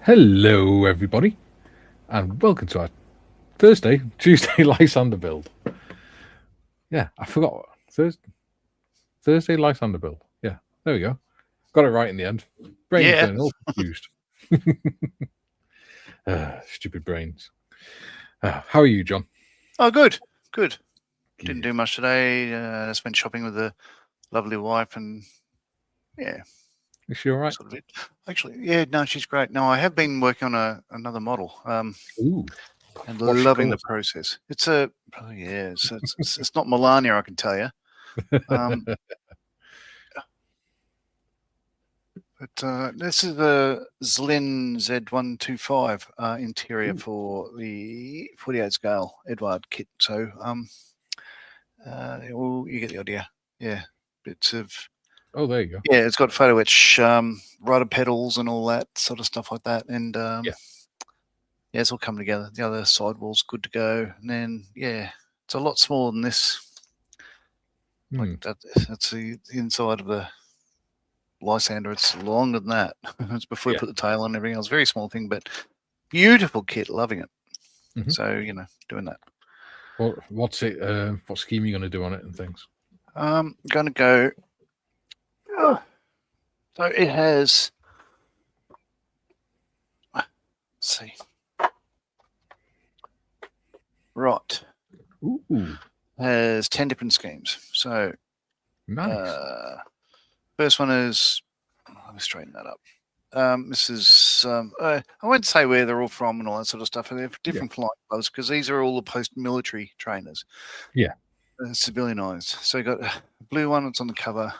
Hello, everybody, and welcome to our Tuesday Lysander build. Yeah, I forgot. Thursday Lysander build. Yeah, there we go. Got it right in the end. Brains going all confused. Stupid brains. How are you, John? Oh, good. Didn't do much today. Just went shopping with a lovely wife, and yeah. Is she all right? Sort of it. Actually, yeah, no, she's great. No, I have been working on another model. Ooh, and loving the process. It's it's not Melania, I can tell you. But this is the Zlin Z125 interior for the 48 scale Edward kit. So you get the idea. Yeah, bits of. Oh, there you go. Yeah, it's got photo etch, rider pedals and all that sort of stuff like that. And yeah, it's all coming together. The other sidewall's good to go. And then, yeah, it's a lot smaller than this. Like that's the inside of the Lysander. It's longer than that. It's before you put the tail on and everything else. Very small thing, but beautiful kit. Loving it. So, doing that. What scheme are you going to do on it and things? I'm going to go. So it has. Let's see. Right. Ooh. Has 10 different schemes. So nice. First one is. Let me straighten that up. This is. I won't say where they're all from and all that sort of stuff. They're different flying clubs because these are all the post-military trainers. Yeah. Civilianized. So you got a blue one. It's on the cover.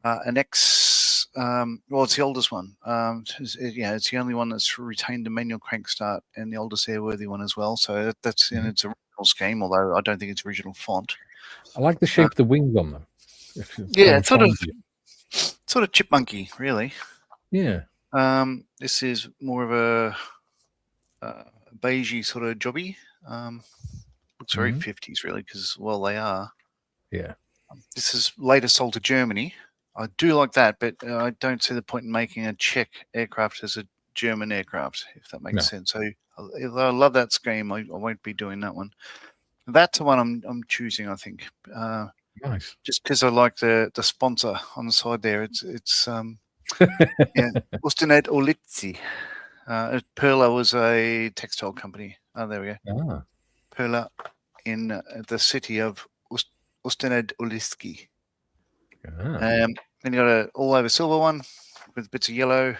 An X. Well, it's the oldest one. It's the only one that's retained the manual crank start and the oldest airworthy one as well. So that's in its original scheme, although I don't think it's original font. I like the shape of the wings on them. Yeah, it's sort of chipmunky, really. Yeah. This is more of a beigey sort of jobby. Looks very 50s, really, because they are. Yeah. This is later sold to Germany. I do like that, but I don't see the point in making a Czech aircraft as a German aircraft, if that makes sense. So I love that scheme. I won't be doing that one. That's the one I'm choosing, I think. Nice. Just because I like the sponsor on the side there. It's Ustined Olitzi. Perla was a textile company. Oh, there we go. Perla in the city of Ustined Olitzi. Then you got an all-over silver one with bits of yellow.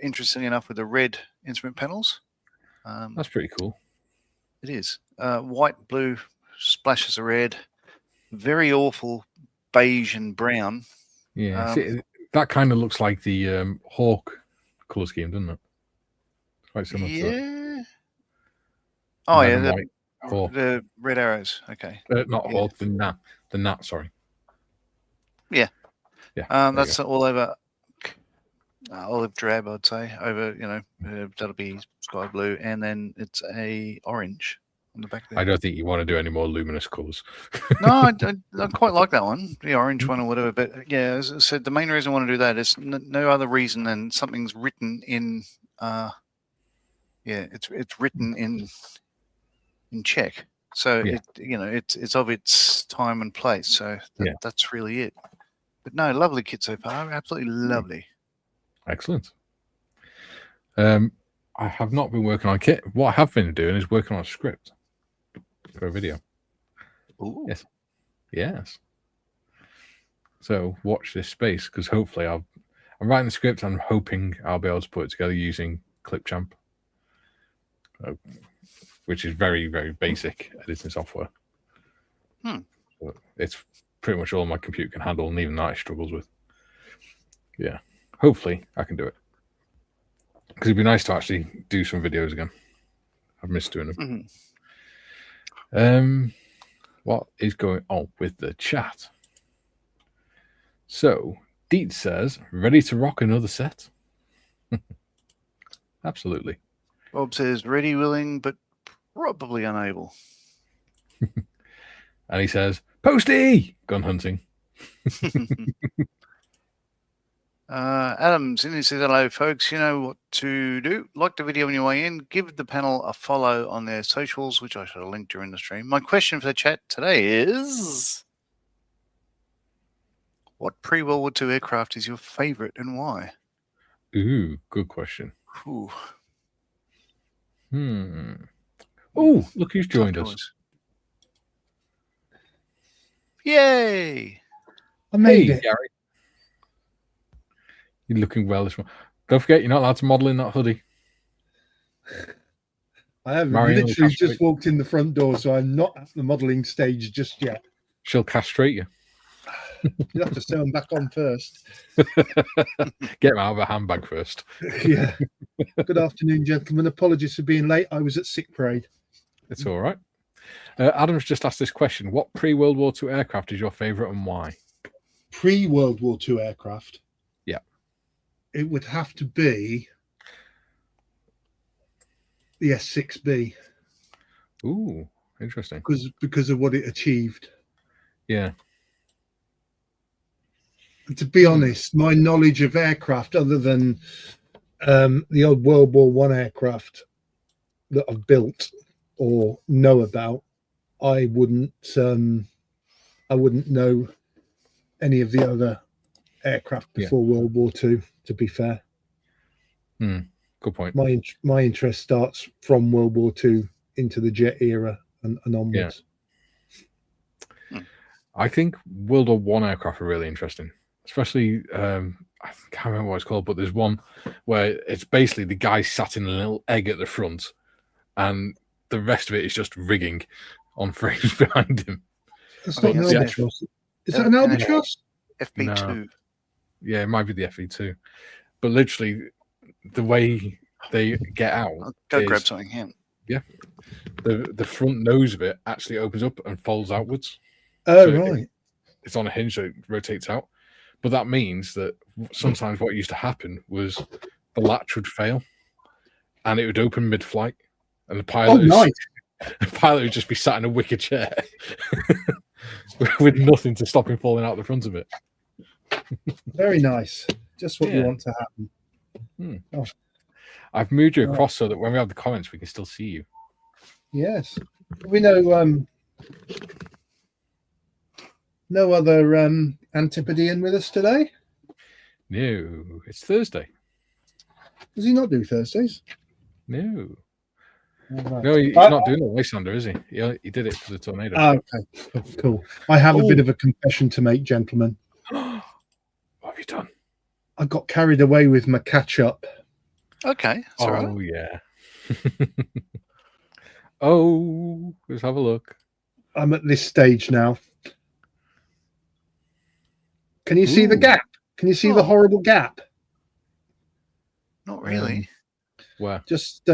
Interestingly enough, with the red instrument panels. That's pretty cool. It is. White, blue, splashes of red. Very awful beige and brown. Yeah, that kind of looks like the Hawk colour scheme, doesn't it? Quite similar to that. Oh, yeah, the red arrows. Okay. Not Hawk, the Gnat, sorry. Yeah. Yeah. That's all over olive drab, I'd say. Over, that'll be sky blue, and then it's a orange on the back there. I don't think you want to do any more luminous colours. No, I quite like that one, the orange one or whatever. But yeah, as I said, the main reason I want to do that is no other reason than something's written in. It's written in Czech, so it's of its time and place. So that's really it. But no, lovely kit so far. Absolutely lovely. Excellent. I have not been working on a kit. What I have been doing is working on a script for a video. Ooh. Yes. So watch this space, because hopefully I'm writing the script. I'm hoping I'll be able to put it together using Clipchamp, which is very, very basic editing software. So it's pretty much all my computer can handle, and even that it struggles with. Yeah. Hopefully I can do it, because it'd be nice to actually do some videos again. I've missed doing them. What is going on with the chat? So Deet says, ready to rock another set? Absolutely. Bob says, ready, willing, but probably unable. And he says, Posty! Gun hunting. Adams, and he says, hello, folks. You know what to do. Like the video on your way in. Give the panel a follow on their socials, which I shall link during the stream. My question for the chat today is, what pre-World War II aircraft is your favourite and why? Ooh, good question. Ooh. Oh, look who's joined us. Yay! I made it. Gary. You're looking well this morning. Don't forget, you're not allowed to model in that hoodie. I have Marion literally just walked in the front door, so I'm not at the modelling stage just yet. She'll castrate you. You'll have to sew them back on first. Get them out of a handbag first. Yeah. Good afternoon, gentlemen. Apologies for being late. I was at sick parade. It's all right. Adam's just asked this question. What pre-World War II aircraft is your favourite and why? Pre-World War II aircraft? Yeah. It would have to be the S6B. Ooh, interesting. Because of what it achieved. Yeah. To be honest, my knowledge of aircraft, other than the old World War One aircraft that I've built or know about, I wouldn't know any of the other aircraft before World War Two. To be fair, good point. My interest starts from World War Two into the jet era and onwards. Yeah. I think World War One aircraft are really interesting. Especially, I can't remember what it's called, but there's one where it's basically the guy sat in a little egg at the front, and the rest of it is just rigging on frames behind him. That's not an albatross. Is that an albatross? FB2. No. Yeah, it might be the FE2. But literally, the way they get out. I'll go grab something here. Yeah. The front nose of it actually opens up and folds outwards. Oh, so right. It's on a hinge, so it rotates out. But that means that sometimes what used to happen was the latch would fail and it would open mid-flight, and the pilot, the pilot would just be sat in a wicker chair with nothing to stop him falling out the front of it. Very nice. Just what you want to happen. Oh. I've moved you across so that when we have the comments, we can still see you. Yes. We know no other Antipodean with us today? No, it's Thursday. Does he not do Thursdays? No. Right. No, he's not doing it Lysander, is he? He did it for the tornado. Okay, cool. I have a bit of a confession to make, gentlemen. What have you done? I got carried away with my catch-up. Okay. Oh, yeah. Oh, let's have a look. I'm at this stage now. Can you see the gap? Can you see the horrible gap? Not really. Where? Just.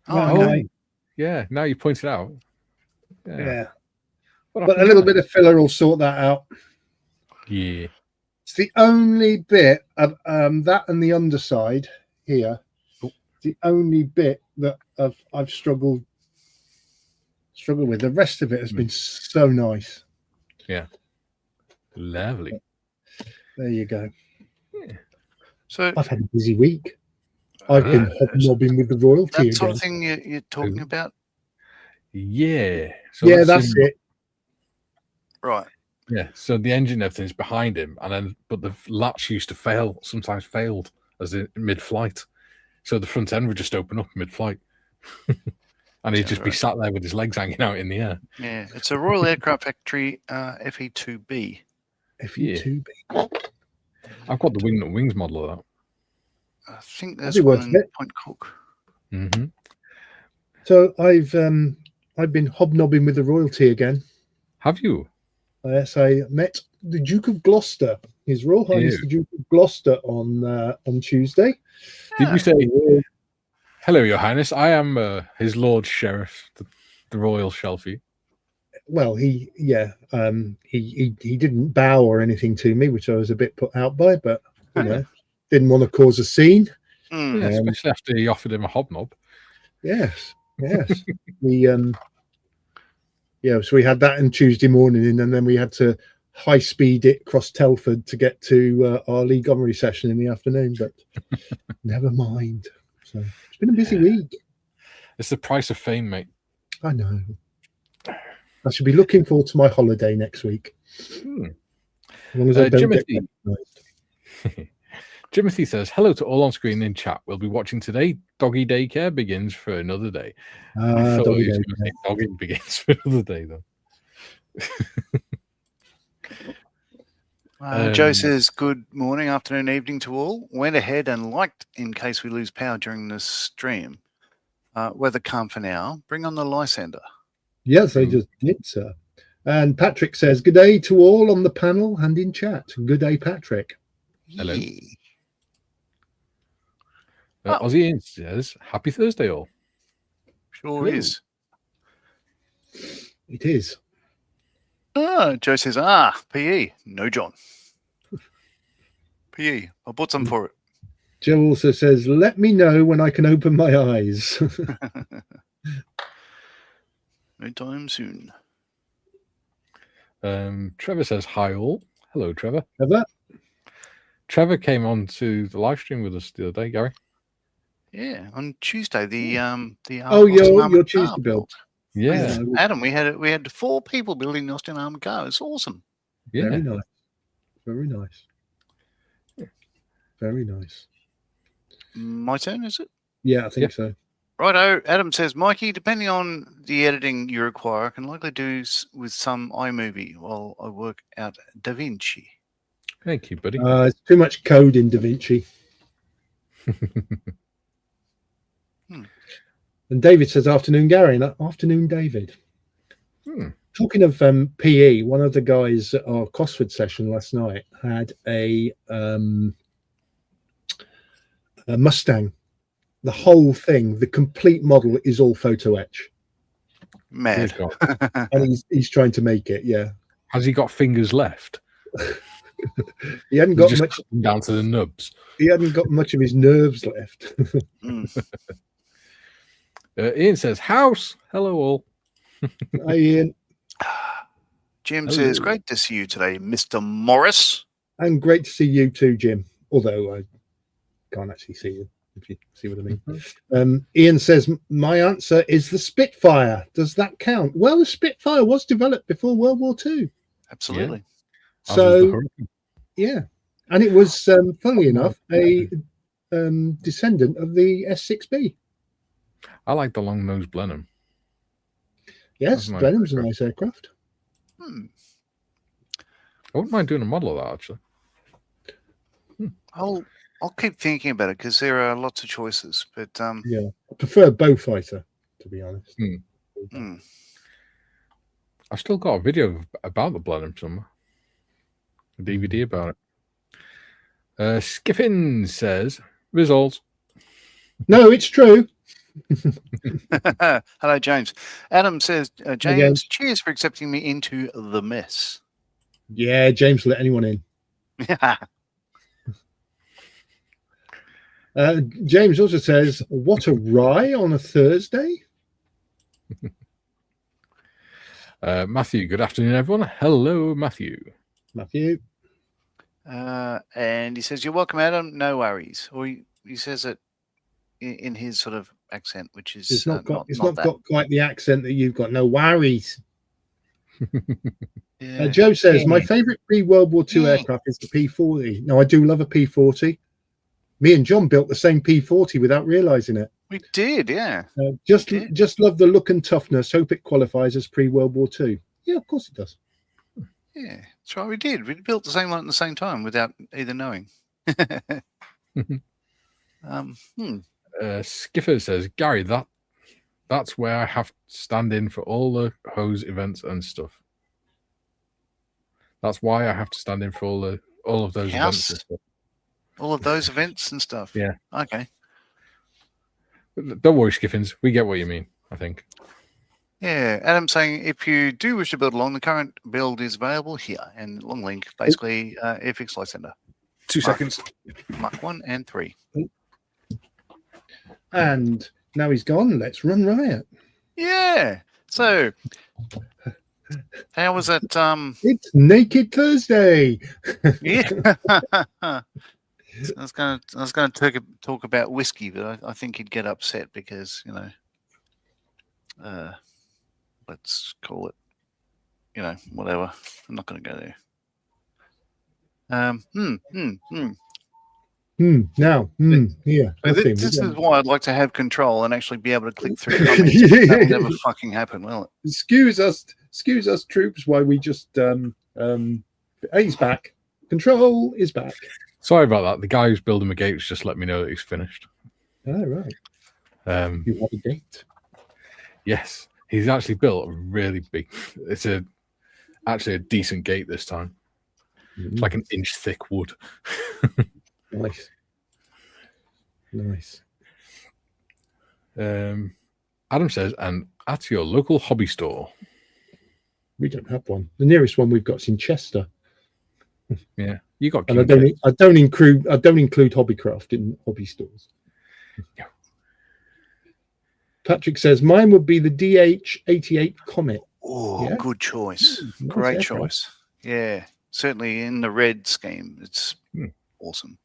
Okay. Yeah. Now you point it out. Yeah. But a little bit of filler will sort that out. Yeah. It's the only bit of that and the underside here. The only bit that I've struggled with. The rest of it has been so nice. Yeah. Lovely. There you go. Yeah. So I've had a busy week. I've been hobnobbing with the royalty that sort again. of thing you're talking about? Yeah. So that's it. Right. Yeah. So the engine, everything's behind him, but the latch used to fail. Sometimes failed as in mid-flight. So the front end would just open up mid-flight, and he'd just be sat there with his legs hanging out in the air. Yeah, it's a Royal Aircraft Factory FE2B. FE2B. I've got the wings model of that. I think there's one in Point Cook. Mm-hmm. So I've been hobnobbing with the royalty again. Have you? Yes, I met the Duke of Gloucester, His Royal Highness the Duke of Gloucester, on Tuesday. Did you say, "Hello, Your Highness, I am His Lord Sheriff, the Royal Shelfie"? Well, he didn't bow or anything to me, which I was a bit put out by, but you know, didn't want to cause a scene. Yeah, especially after he offered him a hobnob. Yes. So we had that on Tuesday morning, and then we had to high speed it across Telford to get to our Lee Gomery session in the afternoon, but never mind. So it's been a busy week. It's the price of fame, mate. I know. I should be looking forward to my holiday next week. As long as I don't get recognized. Jimothy says, hello to all on screen in chat. We'll be watching today. Doggy daycare begins for another day. Doggy dogging begins for another day, though. Joe says, good morning, afternoon, evening to all. Went ahead and liked in case we lose power during the stream. Weather calm for now. Bring on the Lysander. Yes, I just did, sir. And Patrick says, good day to all on the panel and in chat. Good day, Patrick. Hello. Ozzy Ian says, happy Thursday, all. Sure is. It is. Joe says, PE. No, John. PE. I bought some for it. Joe also says, let me know when I can open my eyes. No time soon. Trevor says, hi, all. Hello, Trevor. Trevor came on to the live stream with us the other day, Gary. Yeah, on Tuesday, your Tuesday build. Yeah, with Adam, we had 4 people building the Austin Armored Car. It's awesome. Yeah, very nice, very nice, very nice. My turn, is it? Yeah, I think so. Righto. Adam says, Mikey, depending on the editing you require, I can likely do with some iMovie while I work out DaVinci. Thank you, buddy. It's too much code in DaVinci. And David says, afternoon, Gary. And afternoon, David. Talking of PE, one of the guys at our Cosford session last night had a Mustang. The whole thing, the complete model is all photo etch. Mad. And he's trying to make it, yeah. Has he got fingers left? He hadn't got much down to the nubs. He hadn't got much of his nerves left. Ian says, house. Hello, all. Hi, Ian. Jim says, great to see you today, Mr. Morris. And great to see you too, Jim. Although I can't actually see you, if you see what I mean. Ian says, my answer is the Spitfire. Does that count? Well, the Spitfire was developed before World War II. Absolutely. Yeah. So, yeah. And it was, funnily enough, a descendant of the S6B. I like the long-nosed Blenheim. Yes, Blenheim's a nice aircraft. I wouldn't mind doing a model of that, actually. I'll keep thinking about it because there are lots of choices. But yeah, I prefer Beaufighter, to be honest. I've still got a video about the Blenheim somewhere. A DVD about it. Skiffin says, results. No, it's true. Hello, James. Adam says, James, cheers for accepting me into the mess. Yeah, James let anyone in. James also says, what a rye on a Thursday. Matthew, good afternoon, everyone. Hello, Matthew. And he says, you're welcome, Adam. No worries. Or he says it in his sort of accent, which is it's not got quite the accent that you've got. No worries. Joe says, my favorite pre-World War II aircraft is the P-40. No, I do love a P-40. Me and John built the same P-40 without realizing it. We did, yeah. Just love the look and toughness. Hope it qualifies as pre-World War II. Yeah, of course it does. Yeah, that's right. We did. We built the same one at the same time without either knowing. Skiffer says, Gary, that's where I have to stand in for all the hose events and stuff. That's why I have to stand in for all of those events and stuff. All of those events and stuff. Yeah. Okay. Don't worry, Skiffins. We get what you mean, I think. Yeah. Adam's saying, if you do wish to build along, the current build is available here. And long link, basically, Airfix Lysander. 2 seconds. Mark 1 and 3. And now he's gone. Let's run riot. Yeah. So How was it? It's Naked Thursday. Yeah. I was going to talk about whiskey, but I think he'd get upset because let's call it, whatever. I'm not going to go there. Yeah. So this is why I'd like to have control and actually be able to click through comments. That'll never fucking happen, will it? Excuse us, troops, while we just he's back. Control is back. Sorry about that. The guy who's building the gates just let me know that he's finished. Oh, right. You have a gate? Yes. He's actually built a really big... It's actually a decent gate this time. It's like an inch thick wood. Nice. Adam says, and at your local hobby store. We don't have one. The nearest one we've got is in Chester. Yeah, you got. And I don't include Hobbycraft in hobby stores. Yeah. Patrick says mine would be the DH88 Comet. Oh, yeah? Good choice. Nice Great aircraft. choice. Yeah, certainly in the red scheme, it's awesome.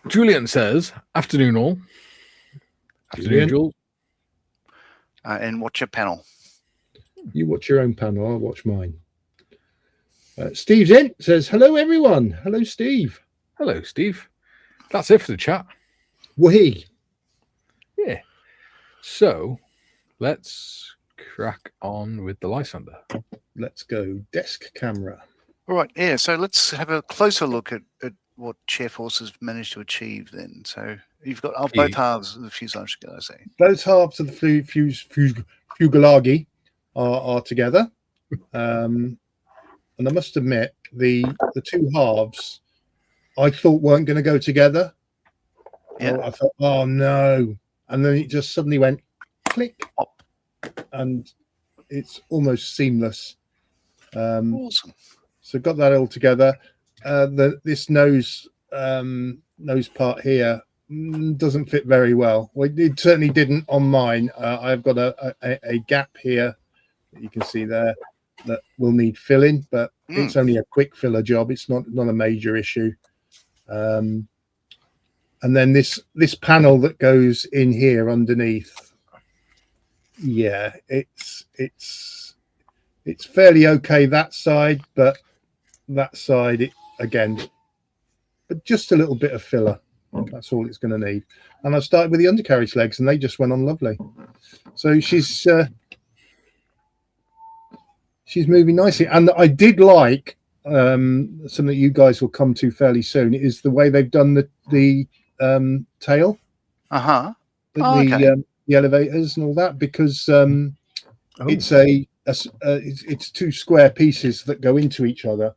Julian says, afternoon all. Afternoon, Jules. And watch your panel. You watch your own panel, I'll watch mine. Steve's in, says, hello, everyone. Hello, Steve. Hello, Steve. That's it for the chat. Wahee. Yeah. So, let's crack on with the Lysander. Let's go desk camera. All right, yeah, so let's have a closer look at what Chair Force has managed to achieve then. So you've got both halves of the fuselage together, I say. Both halves of the fuselage are together. And I must admit, the two halves I thought weren't going to go together. Yeah. I thought, oh no. And then it just suddenly went click, and it's almost seamless. Awesome. So got that all together. This nose part here doesn't fit very well. Well, it certainly didn't on mine. I've got a gap here that you can see there that will need filling, but it's only a quick filler job. It's not a major issue. And then this panel that goes in here underneath, yeah, it's fairly okay that side, but that side but just a little bit of filler. That's all it's going to need. And I started with the undercarriage legs, and they just went on lovely. So she's moving nicely. And I did like something that you guys will come to fairly soon is the way they've done the tail. The elevators and all that, because it's two square pieces that go into each other.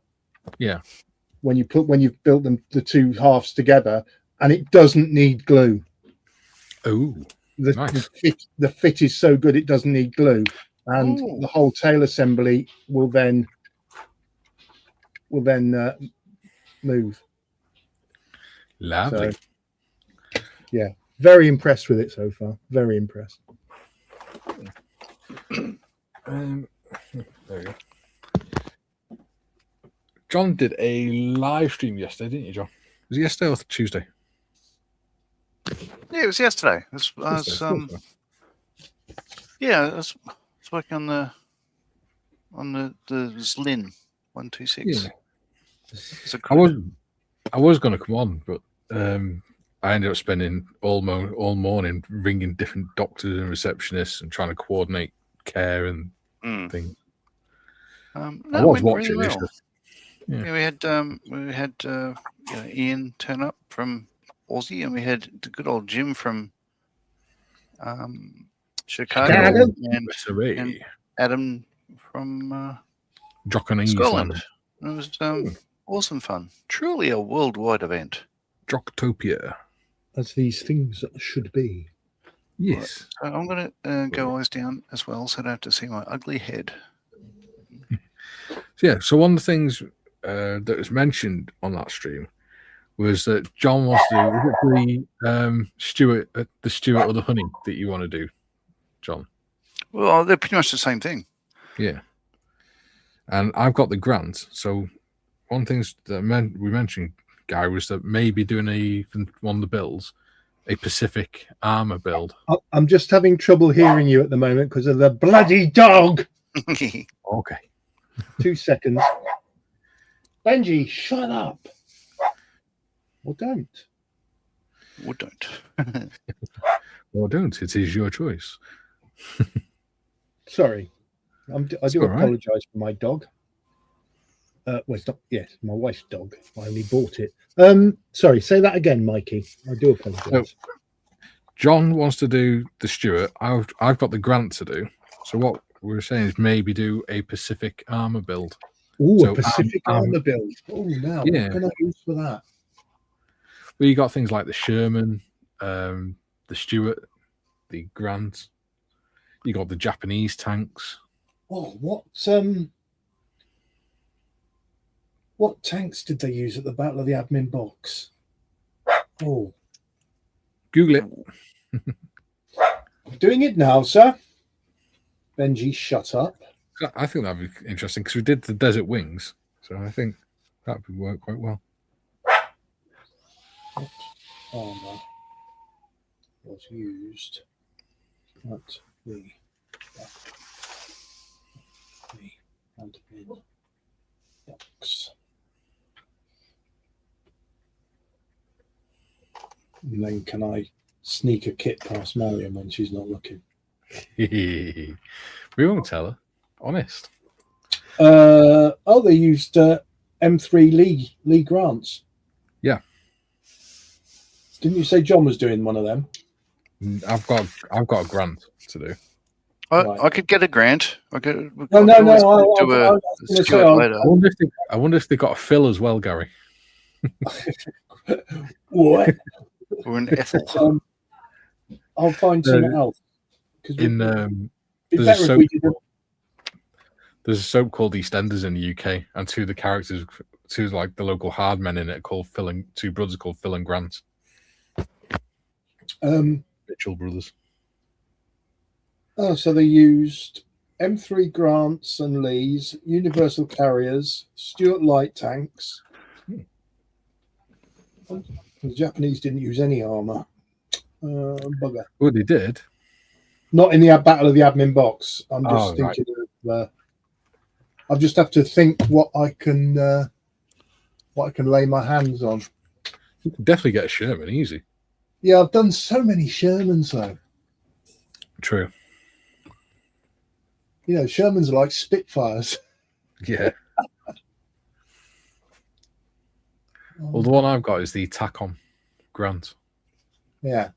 Yeah. When you've built them, the two halves together, and it doesn't need glue. Oh, nice. The fit is so good it doesn't need glue, and the whole tail assembly will then move. Lovely. So, yeah, very impressed with it so far. Very impressed. There we go. John did a live stream yesterday, didn't you, John? Was it yesterday or Tuesday? Yeah, it was yesterday. I was working on the Zlin 126. Yeah. I was going to come on, but I ended up spending all morning ringing different doctors and receptionists and trying to coordinate care and things. I was watching this. Yeah, we had Ian turn up from Aussie, and we had the good old Jim from Chicago, and Adam from Scotland. It was awesome fun. Truly a worldwide event. Jocktopia. As these things should be. Yes. Right. So I'm going to go eyes down as well, so I don't have to see my ugly head. So one of the things that was mentioned on that stream was that John wants to do the Stewart or the honey that you want to do, John. Well, they're pretty much the same thing. Yeah. And I've got the grant. So one thing that we mentioned, Guy, was that maybe doing one of the builds, a Pacific armor build. I'm just having trouble hearing you at the moment because of the bloody dog. Okay. 2 seconds. Benji, shut up. Or don't. Or don't. Or don't. It is your choice. Sorry. I do apologize for my dog. Well, it's not. Yes, my wife's dog. I only bought it. Sorry, say that again, Mikey. I do apologize. So, John wants to do the Stuart. I've got the grant to do. So what we were saying is maybe do a Pacific armor build. Oh, a Pacific armor build. Oh, now yeah. What can I use for that? Well, you got things like the Sherman, the Stuart, the Grant. You got the Japanese tanks. Oh, what tanks did they use at the Battle of the Admin Box? Oh, Google it. I'm doing it now, sir. Benji, shut up. I think that'd be interesting because we did the Desert Wings, so I think that would work quite well. What armor was used at the Admin Box? And then can I sneak a kit past Marion when she's not looking? We won't tell her. Honest. They used M3 Lee Grants. Yeah. Didn't you say John was doing one of them? I've got a grant to do. I could get a grant. No. I wonder if they got a fill as well, Gary. What? Or an Ethel. I'll find something else. There's a soap called EastEnders in the UK, and two of the characters, like the local hard men in it, two brothers called Phil and Grant. Mitchell brothers. Oh, so they used M3 Grants and Lees, Universal Carriers, Stuart Light Tanks. The Japanese didn't use any armor. Bugger. Oh, they did. Not in the Battle of the Admin Box. I'm just thinking of. I just have to think what I can lay my hands on. You can definitely get a Sherman easy. Yeah, I've done so many Shermans though. True. You know, Shermans are like Spitfires. Yeah. Well, the one I've got is the Tacom Grant. Yeah.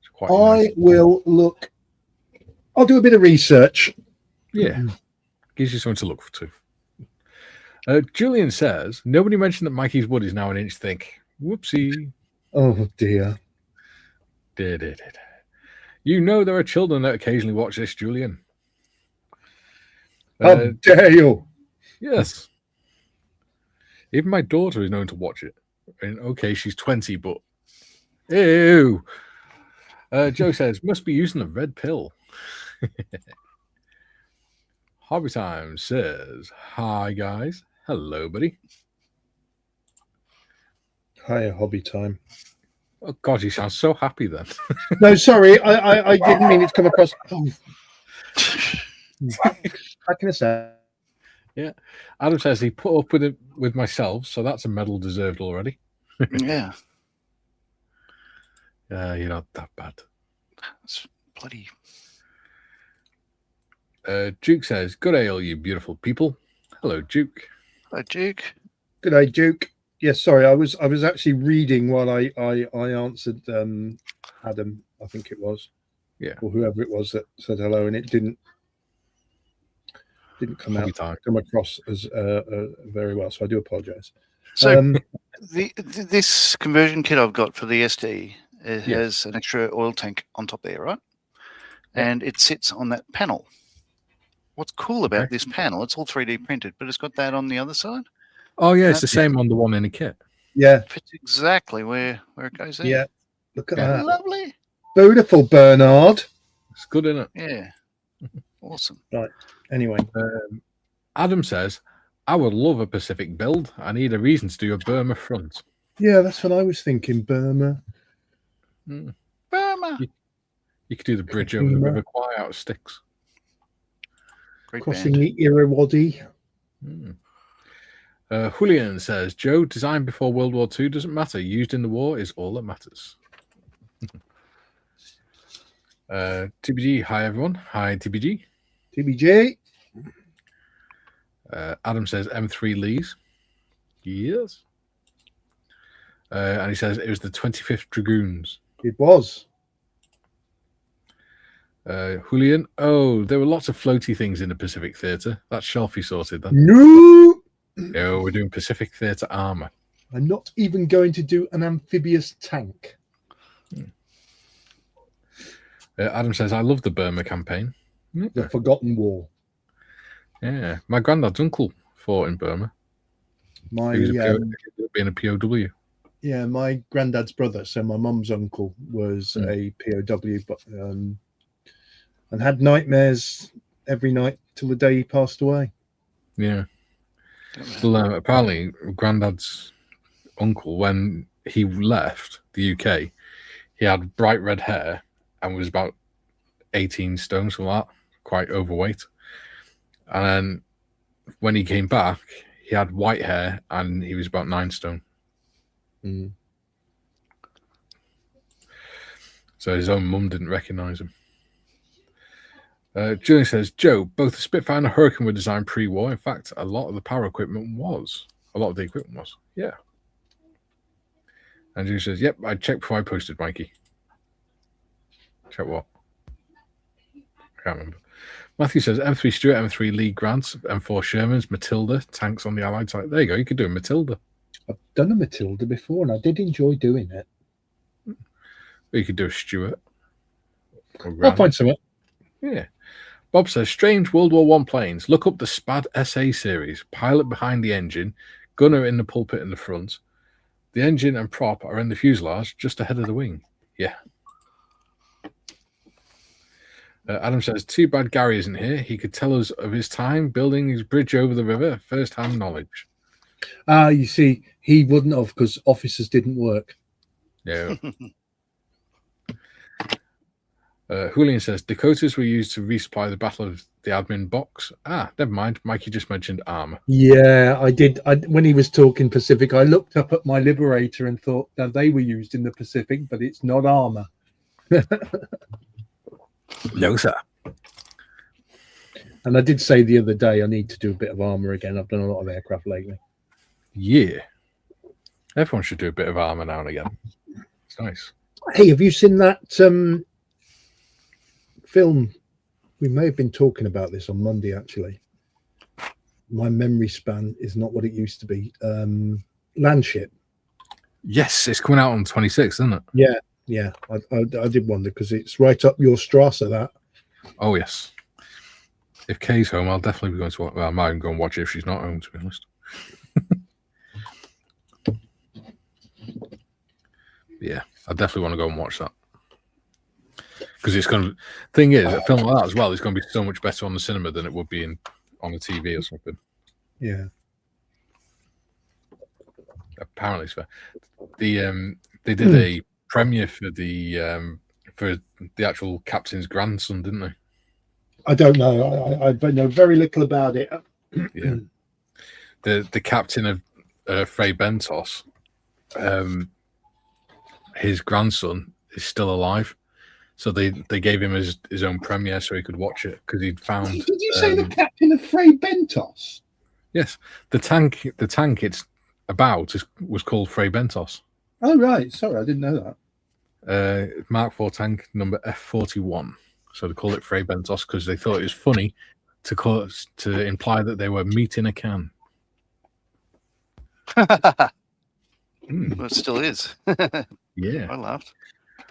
It's quite nice. Will look. I'll do a bit of research. Yeah. Gives you something to look to. Julian says, nobody mentioned that Mikey's wood is now an inch thick. Whoopsie. Oh, dear. Dear. You know there are children that occasionally watch this, Julian. How dare you? Yes. Even my daughter is known to watch it. And okay, she's 20, but ew. Joe says, must be using a red pill. Hobby Time says, hi, guys. Hello, buddy. Hi, Hobby Time. Oh, God, you sound so happy then. No, sorry. I didn't mean it to come across. Oh. How can I say? Yeah. Adam says he put up with myself, so that's a medal deserved already. Yeah. You're not that bad. It's bloody. Duke says, good day, all you beautiful people. Hello, Duke. Hello, Duke. Good day, Duke. Yes, sorry, I was actually reading while I answered Adam, I think it was. Yeah. Or whoever it was that said hello, and it didn't come across as very well. So I do apologize. So this conversion kit I've got for the SD has an extra oil tank on top there, right? And it sits on that panel. What's cool about this panel, it's all 3D printed, but it's got that on the other side. Oh, yeah, it's the same on the one in the kit. Yeah. Fits exactly where it goes in. Yeah. Look at that. Lovely. Beautiful, Bernard. It's good, isn't it? Yeah. Awesome. Right. Anyway, Adam says, I would love a Pacific build. I need a reason to do a Burma front. yeah, that's what I was thinking. Burma. Burma. You could do the bridge over the River Kwai out of sticks. Great Crossing band. the Irrawaddy. Julian says, Joe, designed before World War II doesn't matter. Used in the war is all that matters. TBG, hi everyone. Hi TBG. TBJ. Adam says M3 Lees. Yes. And he says it was the 25th Dragoons. It was. Julian, oh, there were lots of floaty things in the Pacific Theatre. That's Shelfie sorted then. No. No, we're doing Pacific Theatre armour. I'm not even going to do an amphibious tank. Adam says, I love the Burma campaign. The Forgotten War. Yeah, my granddad's uncle fought in Burma. My He was being a POW. yeah, my granddad's brother. So my mum's uncle was a POW, but and had nightmares every night till the day he passed away. Yeah. Well, apparently, granddad's uncle, when he left the UK, he had bright red hair and was about 18 stone, something like that, quite overweight. And then when he came back, he had white hair and he was about 9 stone. So his own mum didn't recognise him. Julian says, Joe, both the Spitfire and the Hurricane were designed pre-war. In fact, a lot of the power equipment was. A lot of the equipment was. Yeah. And Julian says, yep, I checked before I posted, Mikey. Check what? I can't remember. Matthew says, M3 Stuart, M3 Lee Grants, M4 Shermans, Matilda, tanks on the Allied side. There you go. You could do a Matilda. I've done a Matilda before, and I did enjoy doing it. Or you could do a Stuart. I'll find something. Yeah. Bob says, strange World War I planes. Look up the SPAD SA series. Pilot behind the engine, gunner in the pulpit in the front. The engine and prop are in the fuselage just ahead of the wing. Yeah. Adam says, too bad Gary isn't here. He could tell us of his time building his bridge over the river. First-hand knowledge. You see, he wouldn't have because officers didn't work. Yeah. Julian says, Dakotas were used to resupply the Battle of the Admin box. Never mind. Mikey just mentioned armor. Yeah, I did. When he was talking Pacific, I looked up at my Liberator and thought that they were used in the Pacific, but it's not armor. No, sir. And I did say the other day I need to do a bit of armor again. I've done a lot of aircraft lately. Yeah. Everyone should do a bit of armor now and again. It's nice. Hey, have you seen that film? We may have been talking about this on Monday, actually. My memory span is not what it used to be. Landship. Yes, it's coming out on 26th, isn't it? Yeah. I did wonder because it's right up your Strasser, that. Oh, yes. If Kay's home, I'll definitely be going to watch. Well, I might even go and watch it if she's not home, to be honest. Yeah, I definitely want to go and watch that. Because it's going to... Thing is, a film like that as well is going to be so much better on the cinema than it would be on the TV or something. Yeah. Apparently it's fair. They did a premiere for the actual captain's grandson, didn't they? I don't know. I know very little about it. Yeah. The captain of Frey Bentos, his grandson is still alive. So they gave him his own premiere so he could watch it because he'd found. Did you say the captain of Frey Bentos? Yes, the tank it's about was called Frey Bentos. Oh right, sorry, I didn't know that. Mark IV tank number F41. So they call it Frey Bentos because they thought it was funny to imply that they were meat in a can. Well, it still is. Yeah, I laughed.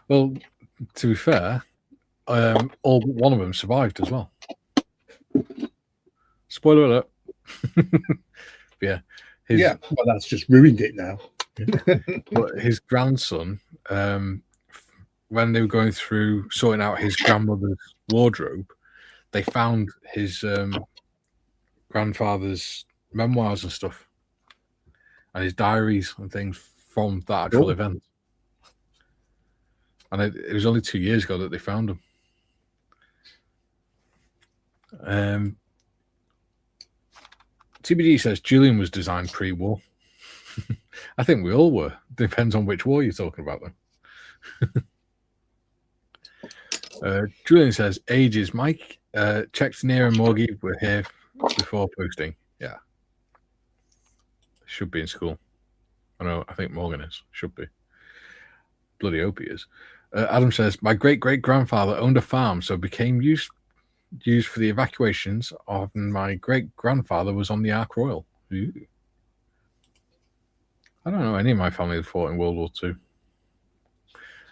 Well, to be fair, all but one of them survived as well. Spoiler alert. Yeah. Well, that's just ruined it now. But his grandson, when they were going through sorting out his grandmother's wardrobe, they found his grandfather's memoirs and stuff, and his diaries and things from that actual event. And it was only 2 years ago that they found him. TBD says Julian was designed pre-war. I think we all were. Depends on which war you're talking about, though. Julian says, ages, Mike. Checked Near and Morgie were here before posting. Yeah. Should be in school. I think Morgan is. Should be. Bloody hope he is. Adam says, my great-great-grandfather owned a farm, so became used for the evacuations of my great-grandfather was on the Ark Royal. Ooh. I don't know any of my family that fought in World War II.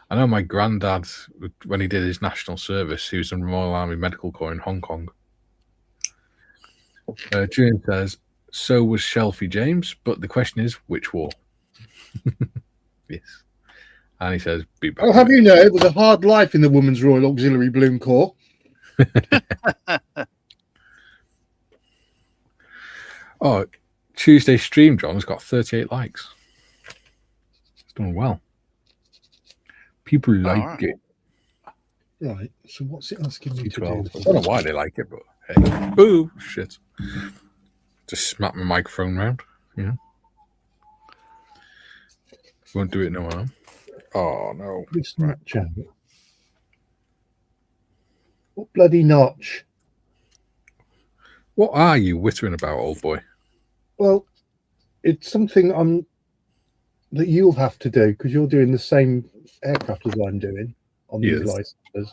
I know my granddad, when he did his national service, he was in the Royal Army Medical Corps in Hong Kong. Julian says, so was Shelfie James, but the question is, which war? Yes. And he says, be back. I'll have you know, it was a hard life in the Women's Royal Auxiliary Balloon Corps. Oh, Tuesday stream, John, has got 38 likes. It's done well. People like it. Right. So what's it asking me to do? I don't know why they like it, but hey. Ooh, shit. Just smack my microphone round. Yeah. Won't do it no harm. Oh, no. Snapchat. What bloody notch? What are you whittering about, old boy? Well, it's something that you'll have to do because you're doing the same aircraft as I'm doing on these licenses.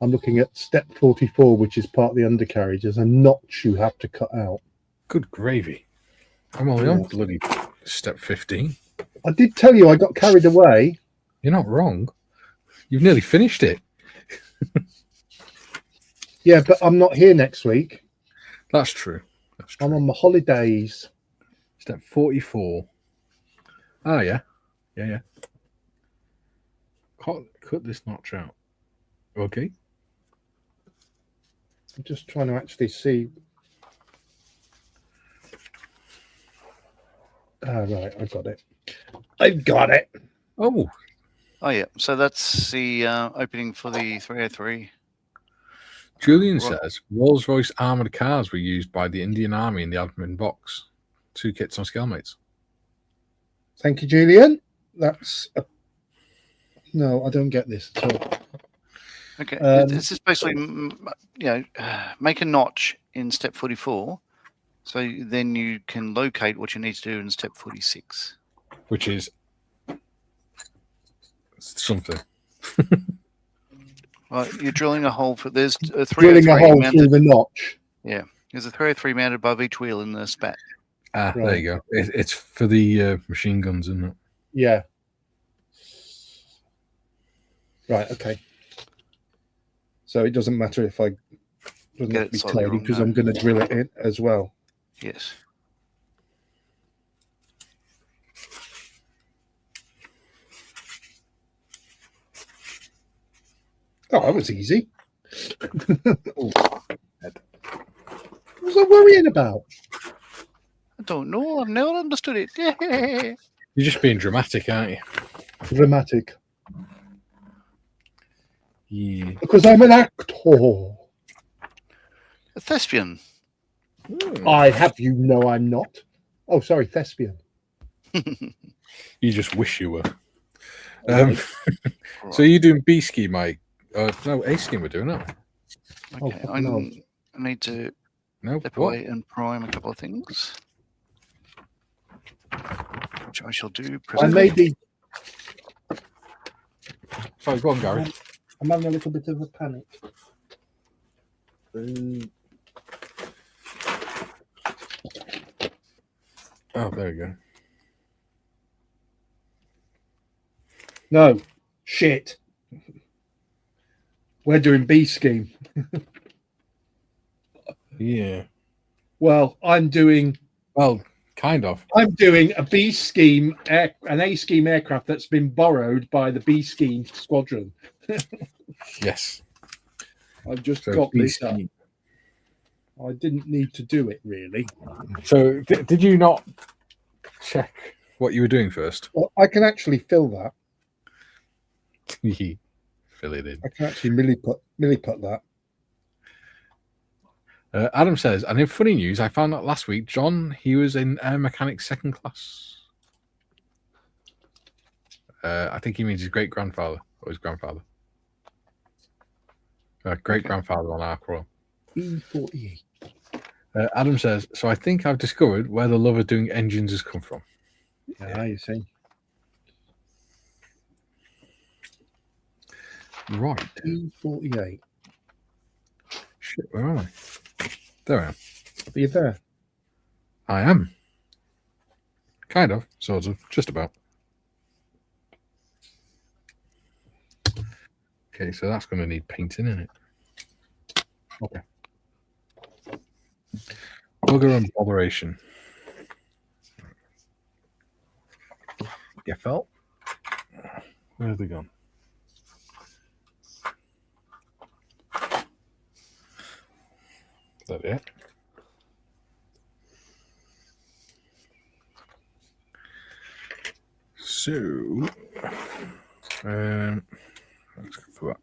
I'm looking at step 44, which is part of the undercarriage. There's a notch you have to cut out. Good gravy. I'm only on bloody step 15. I did tell you I got carried away. You're not wrong. You've nearly finished it. Yeah, but I'm not here next week. That's true. I'm on my holidays. Step 44. Oh, yeah. Yeah. Cut this notch out. Okay. I'm just trying to actually see. Right. I got it. I've got it. Oh, yeah. So that's the opening for the 303. Julian says Rolls-Royce armoured cars were used by the Indian Army in the admin box. 2 kits on Scalemates. Thank you, Julian. No, I don't get this at all. Okay, this is basically, make a notch in step 44, so then you can locate what you need to do in step 46. Which is something. Well, you're drilling a hole for. There's a 303 drilling a hole mounted, through the notch. Yeah, there's a 303 mounted above each wheel in the spat. Right. There you go. It's for the machine guns, isn't it? Yeah. Right. Okay. So it doesn't matter if I doesn't have to be tidy because I'm going to drill it in as well. Yes. Oh, that was easy. What was I worrying about? I don't know. I've never understood it. You're just being dramatic, aren't you? Dramatic. Yeah. Because I'm an actor. A thespian. I have you know I'm not. Oh, sorry, thespian. You just wish you were. So you're doing B scheme, Mike? No, A scheme we're doing, aren't we? Okay, I need to step away and prime a couple of things, which I shall do. I made the. Sorry, go on, Gary. I'm having a little bit of a panic. Oh, there you go. No, shit. We're doing B scheme. Yeah. Well, I'm doing. Well, kind of. I'm doing a B scheme, an A scheme aircraft that's been borrowed by the B scheme squadron. Yes. I've just got this up. I didn't need to do it really. So did you not check what you were doing first? Well, I can actually fill that. Fill it in. I can actually milliput that. Adam says, and in funny news, I found out last week, John, he was in air mechanics second class. I think he means his great-grandfather or his grandfather. Great-grandfather on Ark Royal. E48. Adam says, so I think I've discovered where the love of doing engines has come from. Yeah, you see. Right. E48. Shit, where am I? There I am. Are you there? I am. Kind of, sort of, just about. Okay, so that's going to need painting, isn't it? Okay. Bugger and botheration. Get felt. Where have they gone? Is that it? So, let's go for that.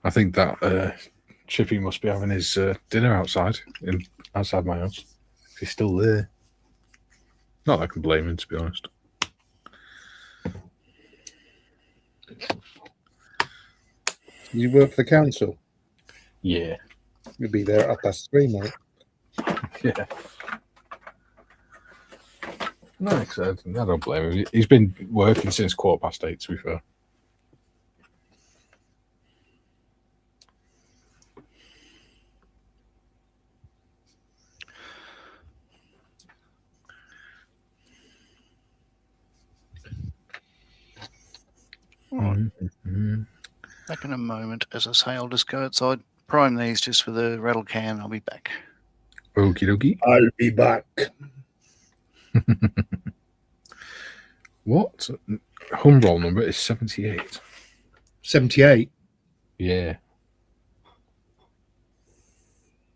I think that Chippy must be having his dinner outside my house. He's still there. Not that I can blame him, to be honest. You work for the council? Yeah. You'll be there at 3:30, mate. Yeah. No, I don't blame him. He's been working since 8:15, to be fair. Back in a moment. As I say, I'll just go outside, prime these just with a rattle can. I'll be back. Okie dokie. I'll be back. What? Home roll number is 78. 78? Yeah.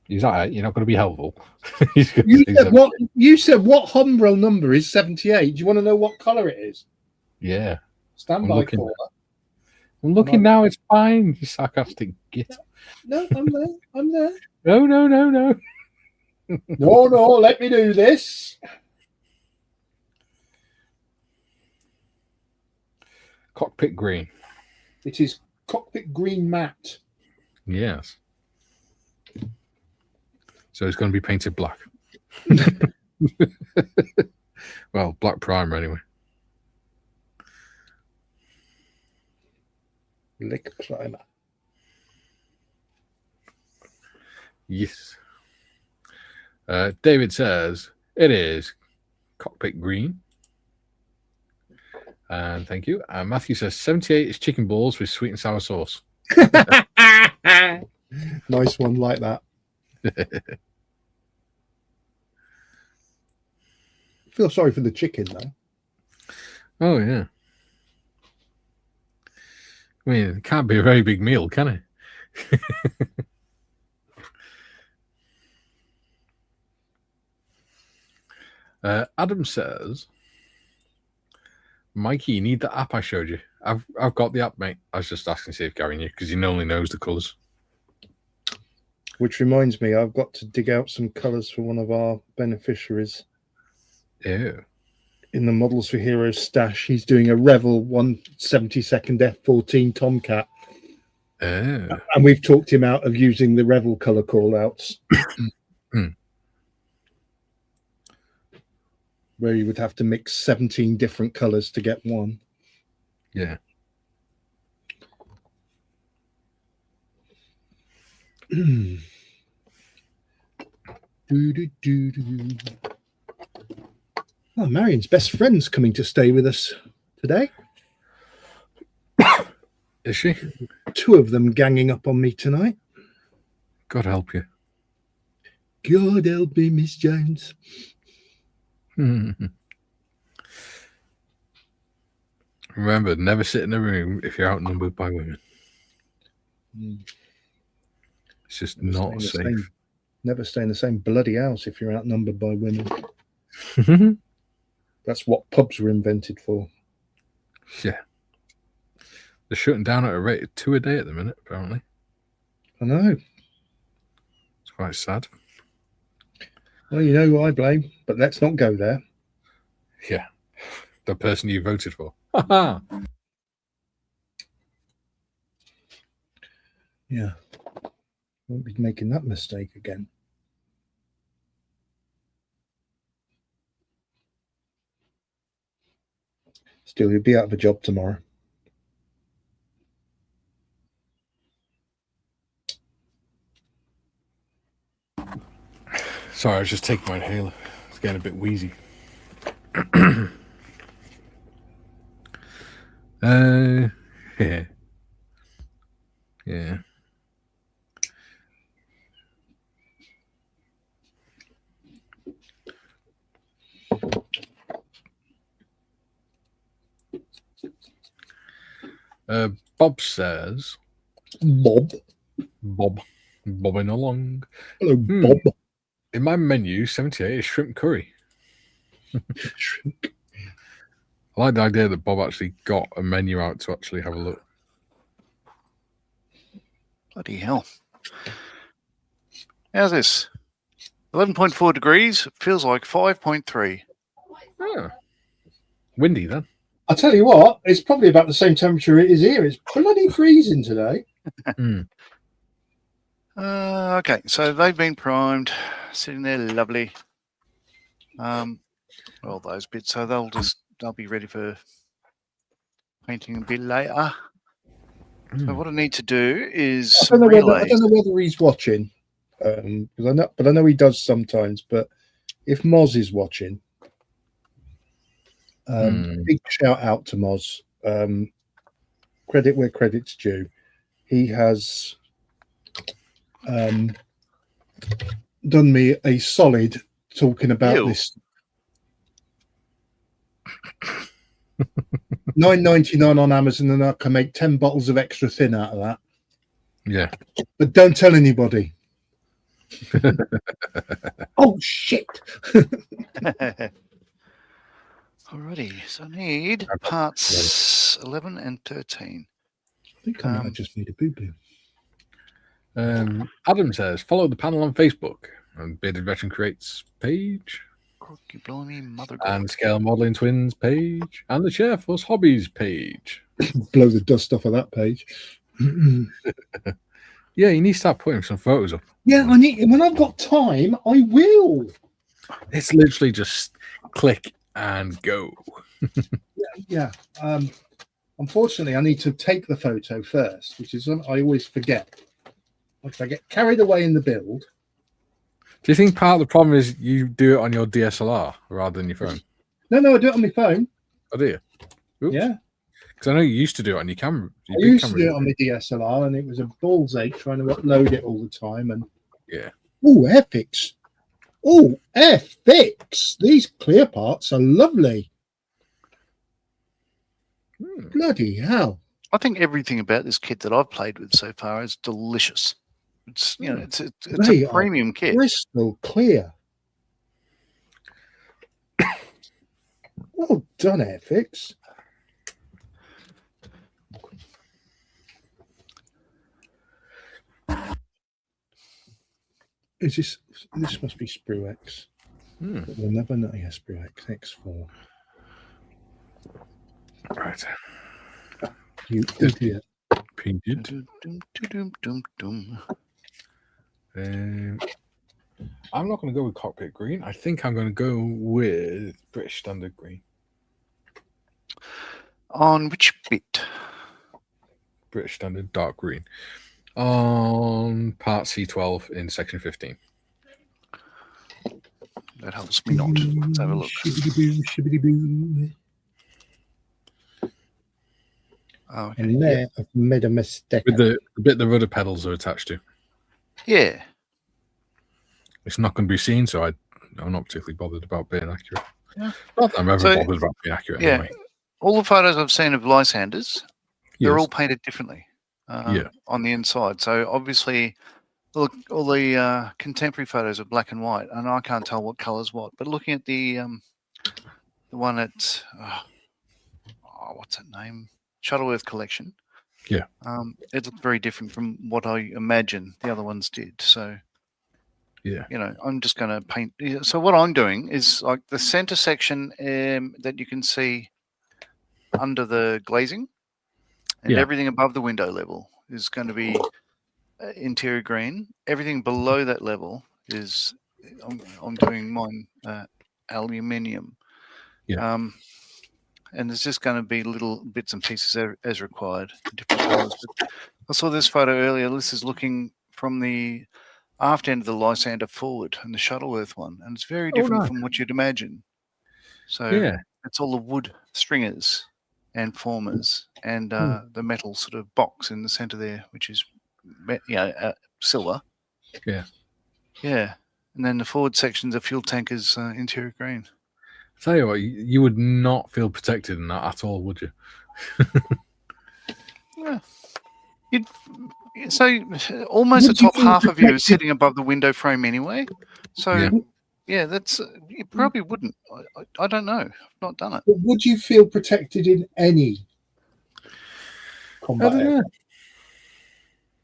Is that it? You're not going to be helpful. You said what Humbrel number is 78? Do you want to know what colour it is? Yeah. Stand by for that. I'm looking now, it's fine, you sarcastic git. No, I'm there. I'm there. No. No, let me do this. Cockpit green. It is cockpit green matte. Yes. So it's going to be painted black. Well, black primer anyway. Lick primer. Yes. David says it is cockpit green. And thank you. Matthew says 78 is chicken balls with sweet and sour sauce. Nice one, like that. Feel sorry for the chicken though. Oh yeah. I mean, it can't be a very big meal, can it? Adam says, Mikey, you need the app I showed you. I've got the app, mate. I was just asking to see if Gary knew, because he only knows the colours. Which reminds me, I've got to dig out some colours for one of our beneficiaries. Yeah. In the Models for Heroes stash, he's doing a Revel 172nd F14 Tomcat. Oh. And we've talked him out of using the Revel colour callouts. Where you would have to mix 17 different colours to get one. Yeah. Oh, Marion's best friend's coming to stay with us today. Is she? 2 of them ganging up on me tonight. God help you. God help me, Miss Jones. Remember, never sit in a room if you're outnumbered by women. It's just not safe. Never stay in the same bloody house if you're outnumbered by women. That's what pubs were invented for. Yeah. They're shutting down at a rate of 2 a day at the minute, apparently. I know. It's quite sad. Well, you know who I blame, but let's not go there. Yeah. The person you voted for. Yeah. Won't be making that mistake again. Still, you'll be out of a job tomorrow. Sorry, I was just taking my inhaler. It's getting a bit wheezy. Yeah. Yeah. Bob says, bobbing along. Hello, Bob. In my menu, 78 is shrimp curry. Shrimp. I like the idea that Bob actually got a menu out to actually have a look. Bloody hell. How's this? 11.4 degrees. It feels like 5.3. Yeah. Windy then. I'll tell you what, it's probably about the same temperature it is here. It's bloody freezing today. Okay, so they've been primed, sitting there lovely. All those bits, so they'll be ready for painting a bit later. So what I need to do is I don't know whether he's watching, because I know he does sometimes. But if Moz is watching, big shout out to Moz. Credit where credit's due. He has done me a solid talking about this. $9.99 on Amazon, and I can make 10 bottles of extra thin out of that. Yeah. But don't tell anybody. Oh, shit. Alrighty, so I need parts 11 and 13. I think I might have just made a boo-boo. Adam says, follow the panel on Facebook and Bearded Veteran Creates page. Blimey, mother and Scale Modeling Twins page and the Chairforce Hobbies page. Blow the dust off of that page. Yeah, you need to start putting some photos up. Yeah, I need. When I've got time, I will. It's literally just click and go. Yeah. Unfortunately, I need to take the photo first, which is something I always forget. Like I get carried away in the build. Do you think part of the problem is you do it on your DSLR rather than your phone? No, I do it on my phone. Oh, do you? Oops. Yeah. Because I know you used to do it on your camera. I used to do it on my DSLR, and it was a ball's ache trying to upload it all the time. And yeah. Oh, Airfix. Oh, Airfix. These clear parts are lovely. Bloody hell. I think everything about this kit that I've played with so far is delicious. It's it's a premium kit. Crystal clear. Well done, Airfix. Is this must be Sprue X. We'll never know. Yes, Sprue X X4. Right. You idiot. Painted. I'm not going to go with cockpit green. I think I'm going to go with British Standard green. On which bit? British Standard dark green. On part C12 in section 15. That helps me not. Let's have a look. Oh, okay. And there I've made a mistake. With the bit the rudder pedals are attached to. Yeah. It's not going to be seen, so I'm not particularly bothered about being accurate. Yeah. Not that I'm ever bothered about being accurate anyway. all the photos I've seen of Lysanders, they're all painted differently on the inside. So obviously, all the contemporary photos are black and white, and I can't tell what colour's what. But looking at the one at what's that name? Shuttleworth Collection. Yeah. It looked very different from what I imagine the other ones did. So, yeah, I'm just going to paint. So what I'm doing is like the center section that you can see under the glazing, and everything above the window level is going to be interior green. Everything below that level is I'm doing mine aluminium. Yeah. And there's just going to be little bits and pieces as required, different colours. But I saw this photo earlier. This is looking from the aft end of the Lysander forward and the Shuttleworth one, and it's very different from what you'd imagine. So it's all the wood stringers and formers and the metal sort of box in the centre there, which is silver. Yeah. Yeah. And then the forward sections are fuel tankers, interior green. I tell you what, you would not feel protected in that at all, would you? Yeah. So almost the top half of you is sitting above the window frame anyway. So that's you probably wouldn't. I don't know. I've not done it. But would you feel protected in any combat? I don't know.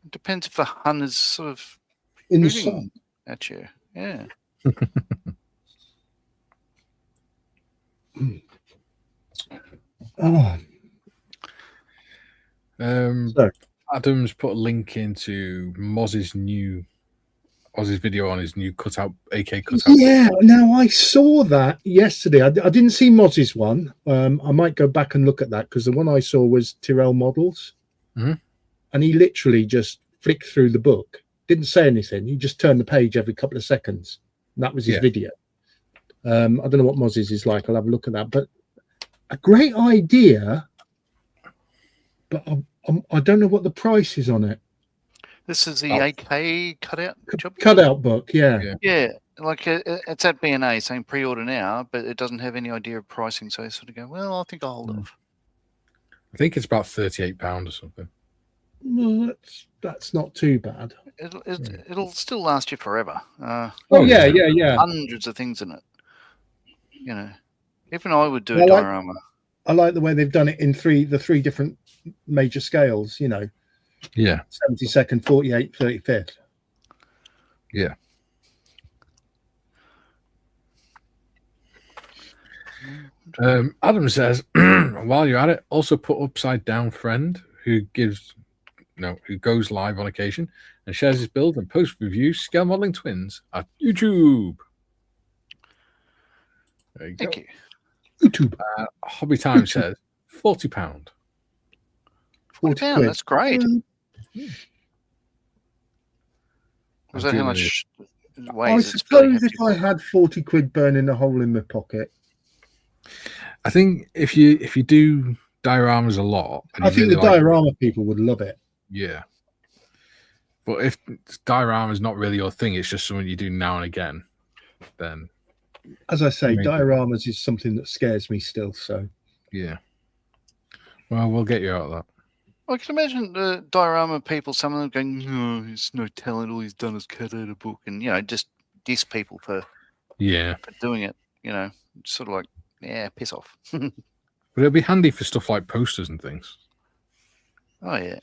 It depends if the Hun is sort of In the sun at you. Yeah. Adam's put a link into Moz's video on his new cutout AK cutout. Yeah, now I saw that yesterday. I didn't see Moz's one. I might go back and look at that because the one I saw was Tyrrell Models, and he literally just flicked through the book, didn't say anything. He just turned the page every couple of seconds. And that was his video. I don't know what Moz's is like. I'll have a look at that. But a great idea, but I don't know what the price is on it. This is the AK cutout book, yeah. Like it's at B&A saying pre-order now, but it doesn't have any idea of pricing. So I sort of go, well, I think I'll hold off. I think it's about £38 or something. Well, that's not too bad. It'll still last you forever. Yeah. Hundreds of things in it. You know, even I would do a diorama. I like the way they've done it in the three different major scales. You know. Yeah. 72nd, 48th, 35th. Yeah. Adam says, while you're at it, also put Upside Down Friend, who goes live on occasion and shares his build and post reviews scale modeling twins at YouTube. There you go. Thank you. YouTube. Hobby Time says £40. £40, that's great. Was that how much weighs? I suppose if I had 40 quid burning a hole in my pocket. I think if you do dioramas a lot, I think the diorama people would love it. Yeah. But if diorama is not really your thing, it's just something you do now and again, then as I say, dioramas is something that scares me still. So yeah. Well, we'll get you out of that. I can imagine the diorama people, some of them going, "No, he's no talent. All he's done is cut out a book," and just diss people for doing it. Sort of like, piss off. But it'll be handy for stuff like posters and things. Oh yeah,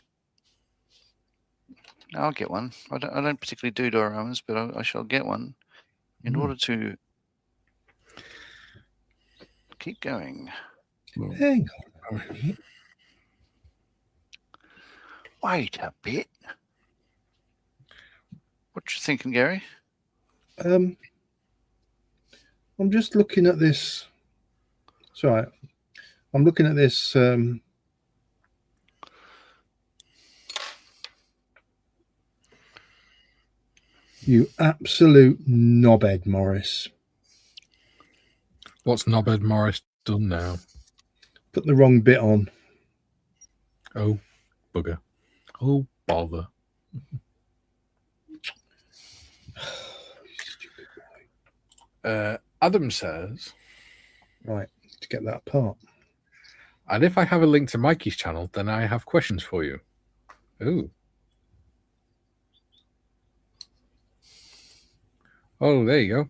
I'll get one. I don't particularly do dioramas, but I shall get one in order to keep going. Hang on. Wait a bit. What you thinking, Gary? I'm just looking at this. Sorry, I'm looking at this. You absolute knobhead, Morris. What's knobhead Morris done now? Put the wrong bit on. Oh, bugger. Oh, bother. Adam says... Right, to get that apart. And if I have a link to Mikey's channel, then I have questions for you. Ooh. Oh, there you go.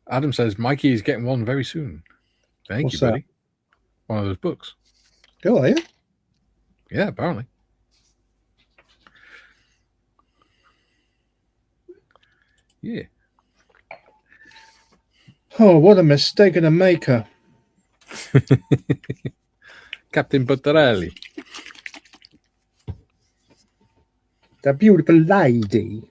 Adam says Mikey is getting one very soon. Thank What's you, buddy. One of those books. Oh, are you? Yeah, apparently. Yeah. Oh, what a mistake of a maker. Captain Buttarelli. That beautiful lady.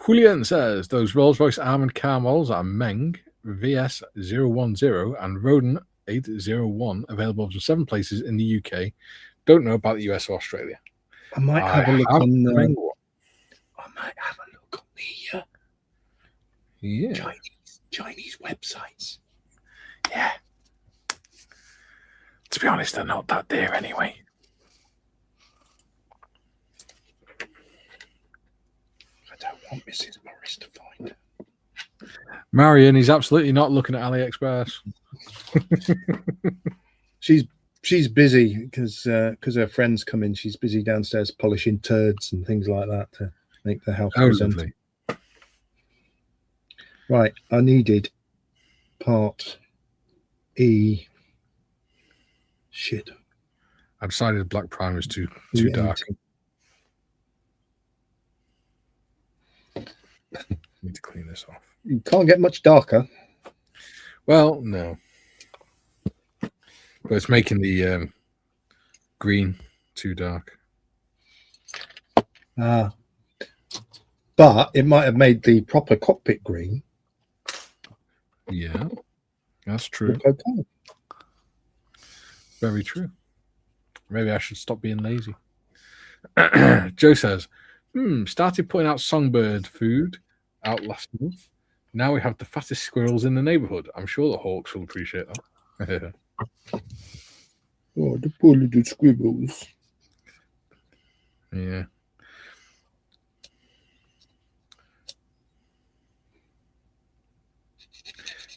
Julian says those Rolls-Royce Armoured Car models are Meng VS010 and Rodin 801 available from 7 places in the UK. Don't know about the US or Australia. I might have a look on the Meng one. I might have a look on the Yeah. Chinese websites. Yeah. To be honest, they're not that dear anyway. I don't want Mrs. Morris to find it. Marion is absolutely not looking at AliExpress. She's busy because her friends come in. She's busy downstairs polishing turds and things like that to make the house presentable. Lovely. Right, I needed part E. Shit. I decided black primer is too dark. Need to clean this off. You can't get much darker. Well, no. But it's making the green too dark. But it might have made the proper cockpit green. Yeah, that's true. Okay. Very true. Maybe I should stop being lazy. Joe says, started putting out songbird food out last month. Now we have the fattest squirrels in the neighborhood. I'm sure the hawks will appreciate that. Oh, the poor little squirrels. Yeah.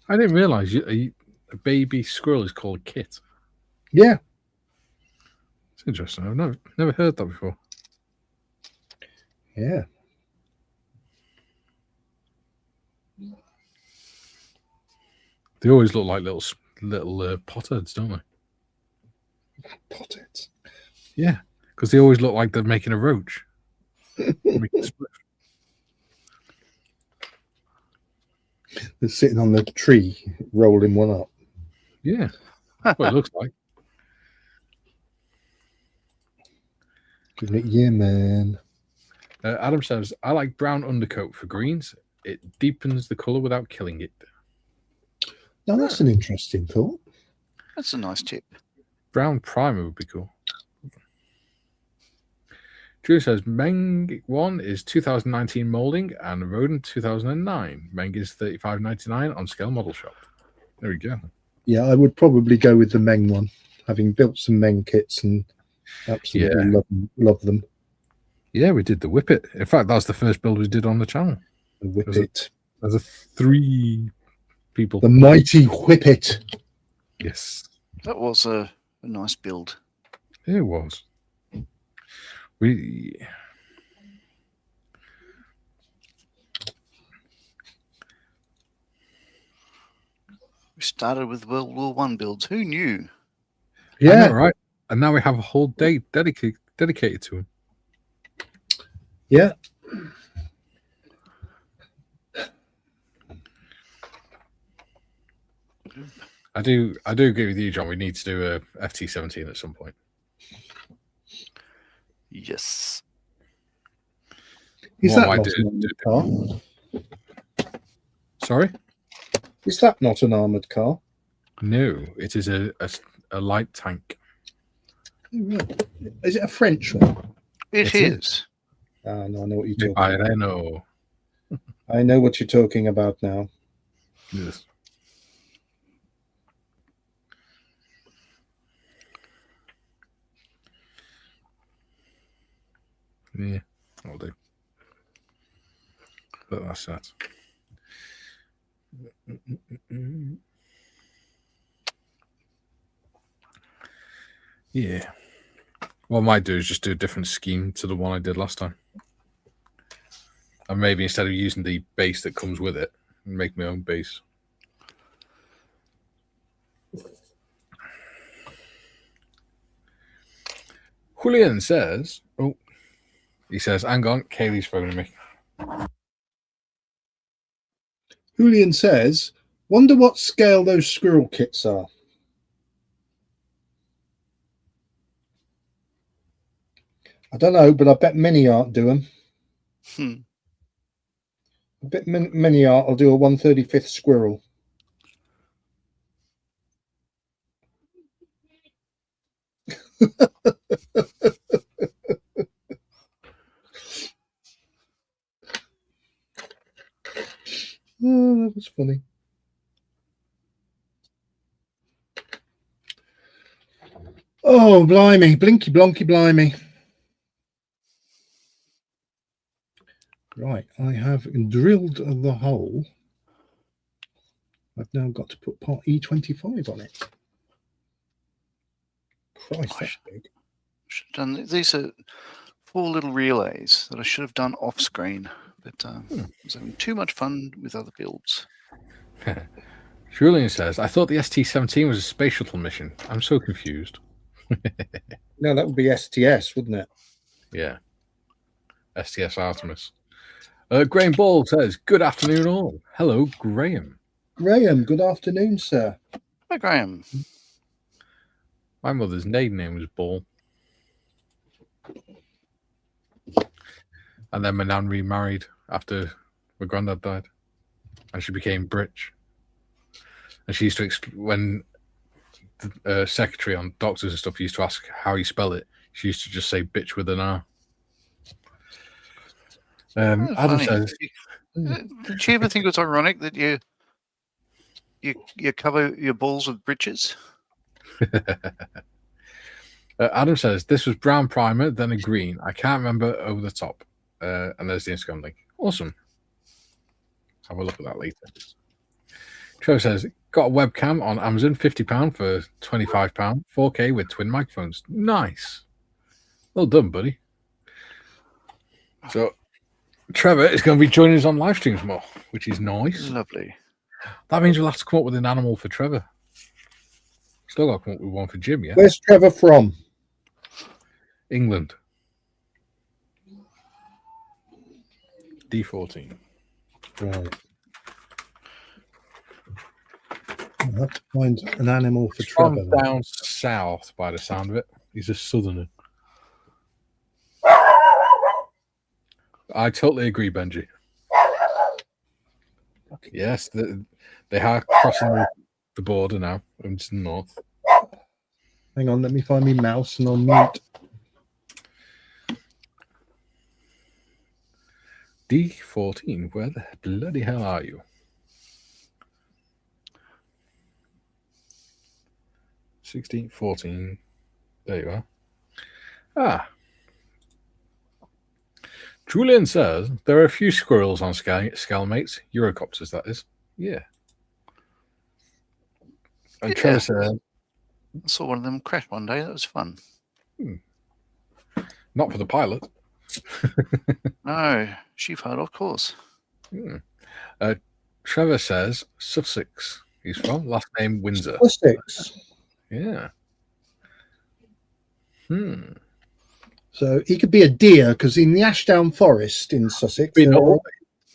I didn't realize a baby squirrel is called Kit. Yeah. It's interesting. I've never heard that before. Yeah. They always look like little potheads, don't they? Potheads. Yeah, because they always look like they're making a roach. They're sitting on the tree, rolling one up. Yeah, that's what it looks like. Yeah, man. Adam says, I like brown undercoat for greens. It deepens the colour without killing it. Now, that's an interesting thought. That's a nice tip. Brown primer would be cool. Drew says, Meng 1 is 2019 moulding and Rodin 2009. Meng is $35.99 on Scale Model Shop. There we go. Yeah, I would probably go with the Meng one, having built some Meng kits and absolutely love them. Yeah, we did the Whippet. In fact, that's the first build we did on the channel. The Whippet. There's a 3 people. The mighty Whippet. Yes. That was a nice build. It was. We started with World War I builds. Who knew? Yeah, right. And now we have a whole day dedicated to him. Yeah. I do agree with you, John. We need to do a FT17 at some point. Yes. Is What that am I not doing? an armored car? Sorry? Is that not an armored car? No, it is a light tank. Is it a French one? It is. Ah, no, I know what you're talking about. Renault. I know what you're talking about now. Yes. Yeah, I'll do. But that's that. Yeah. What I might do is just do a different scheme to the one I did last time. And maybe instead of using the base that comes with it, make my own base. Julian says, he says, hang on, Kaylee's phoning me. Julian says, wonder what scale those squirrel kits are. I don't know, but I bet many art do them. I bet many art will do a 1/35th squirrel. Oh, that was funny. Oh, blimey. Blinky, blonky, blimey. Right, I have drilled the hole. I've now got to put part E25 on it. Christ, that's big. Should have done, these are 4 little relays that I should have done off screen, but I was having too much fun with other builds. Julian says, I thought the ST-17 was a space shuttle mission. I'm so confused. No, that would be STS, wouldn't it? Yeah. STS Artemis. Graham Ball says, good afternoon all. Hello, Graham. Graham, good afternoon, sir. Hi, Graham. My mother's maiden name was Ball. And then my nan remarried after my granddad died. And she became Britch. And she used to when the secretary on doctors and stuff used to ask how you spell it, she used to just say bitch with an R. Adam says, did you ever think it was ironic that you cover your balls with britches? Adam says, this was brown primer, then a green. I can't remember over the top. And there's the Instagram link. Awesome. Have a look at that later. Trevor says, got a webcam on Amazon, £50 for £25, 4K with twin microphones. Nice. Well done, buddy. So Trevor is going to be joining us on live streams more, which is nice. Lovely. That means we'll have to come up with an animal for Trevor. Still got to come up with one for Jim, yeah? Where's Trevor from? England. D14. Right. I'll have to find an animal for Trevor. From down south, by the sound of it. He's a southerner. I totally agree, Benji. Yes, they are crossing the border now into the north. Hang on, let me find me mouse and I'll mute. D14, where the bloody hell are you? 16, 14. There you are. Ah. Julian says there are a few squirrels on Scalemates. Eurocopters, that is. Yeah. And Trevor said, I saw one of them crash one day. That was fun. Not for the pilot. No, she fired off course. Trevor says Sussex. He's from last name Windsor. Sussex. Yeah. So he could be a deer because in the Ashdown Forest in Sussex, he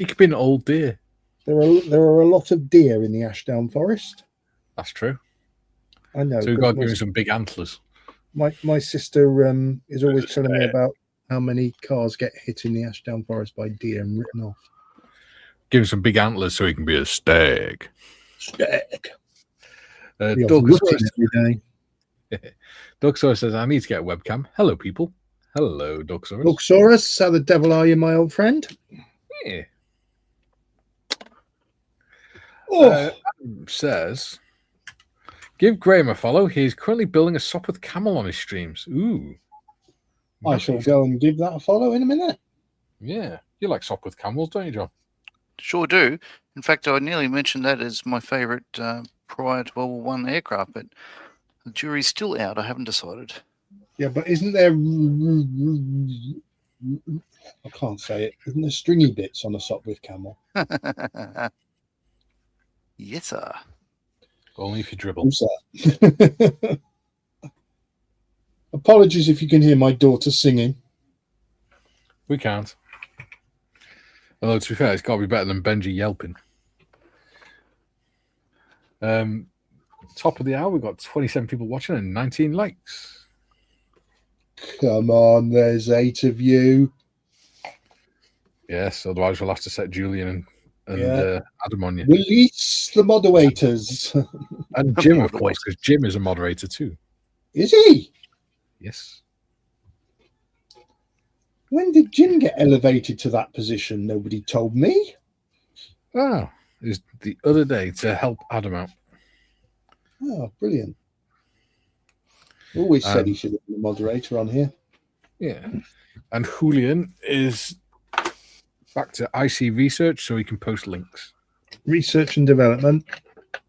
could be an old deer. There are a lot of deer in the Ashdown Forest. That's true. I know. So we've got to give him some big antlers. My sister is always telling me about how many cars get hit in the Ashdown Forest by deer and written off. Give him some big antlers so he can be a stag. Stag. Doug Source says, I need to get a webcam. Hello, people. Hello, Doug Source. Doug Source, how the devil are you, my old friend? Yeah. Adam says, give Graham a follow. He's currently building a Sopwith camel on his streams. Ooh. I shall go and give that a follow in a minute. Yeah. You like Sopwith camels, don't you, John? Sure do. In fact, I nearly mentioned that as my favourite prior to World War One aircraft, but the jury's still out. I haven't decided. Yeah, but isn't there? I can't say it. Isn't there stringy bits on a Sopwith Camel? Yes, sir. Only if you dribble. Who's that? Apologies if you can hear my daughter singing. We can't. Although, to be fair, it's got to be better than Benji yelping. Top of the hour, we've got 27 people watching and 19 likes. Come on, there's 8 of you. Yes, otherwise we'll have to set Julian and Adam on you. Release the moderators. And Jim, of course, because Jim is a moderator too. Is he? Yes. When did Jim get elevated to that position? Nobody told me. Oh, it was the other day to help Adam out. Oh, brilliant. Always said he should have been a moderator on here. Yeah. And Julian is back to IC research so he can post links. Research and development.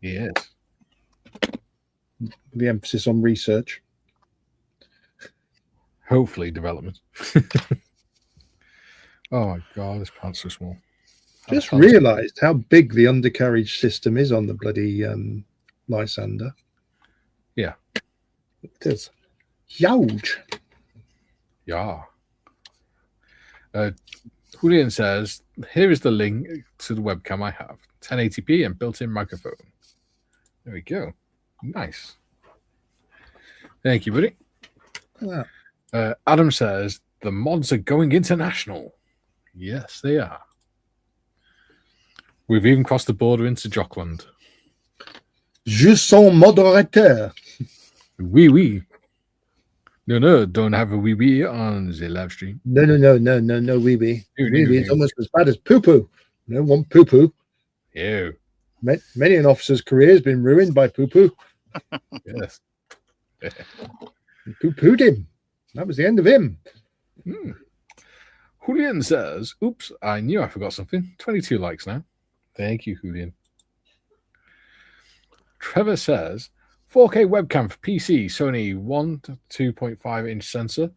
Yes. The emphasis on research. Hopefully development. Oh my God, this plant's so small. Just realised how big the undercarriage system is on the bloody Lysander. Yeah. It is huge. Yeah. Julian says, here is the link to the webcam I have. 1080p and built-in microphone. There we go. Nice. Thank you, buddy. Yeah. Adam says, the mods are going international. Yes, they are. We've even crossed the border into Jockland. Je suis moderateur. Oui, oui. No, don't have a wee wee on the live stream. No, wee wee. Wee wee is almost as bad as poo poo. No one poo poo. Ew. Many an officer's career has been ruined by poo poo. Yes. Poo pooed him. That was the end of him. Julian says, oops, I knew I forgot something. 22 likes now. Thank you, Julian. Trevor says, 4K webcam for PC, Sony 1 to 2.5 inch sensor,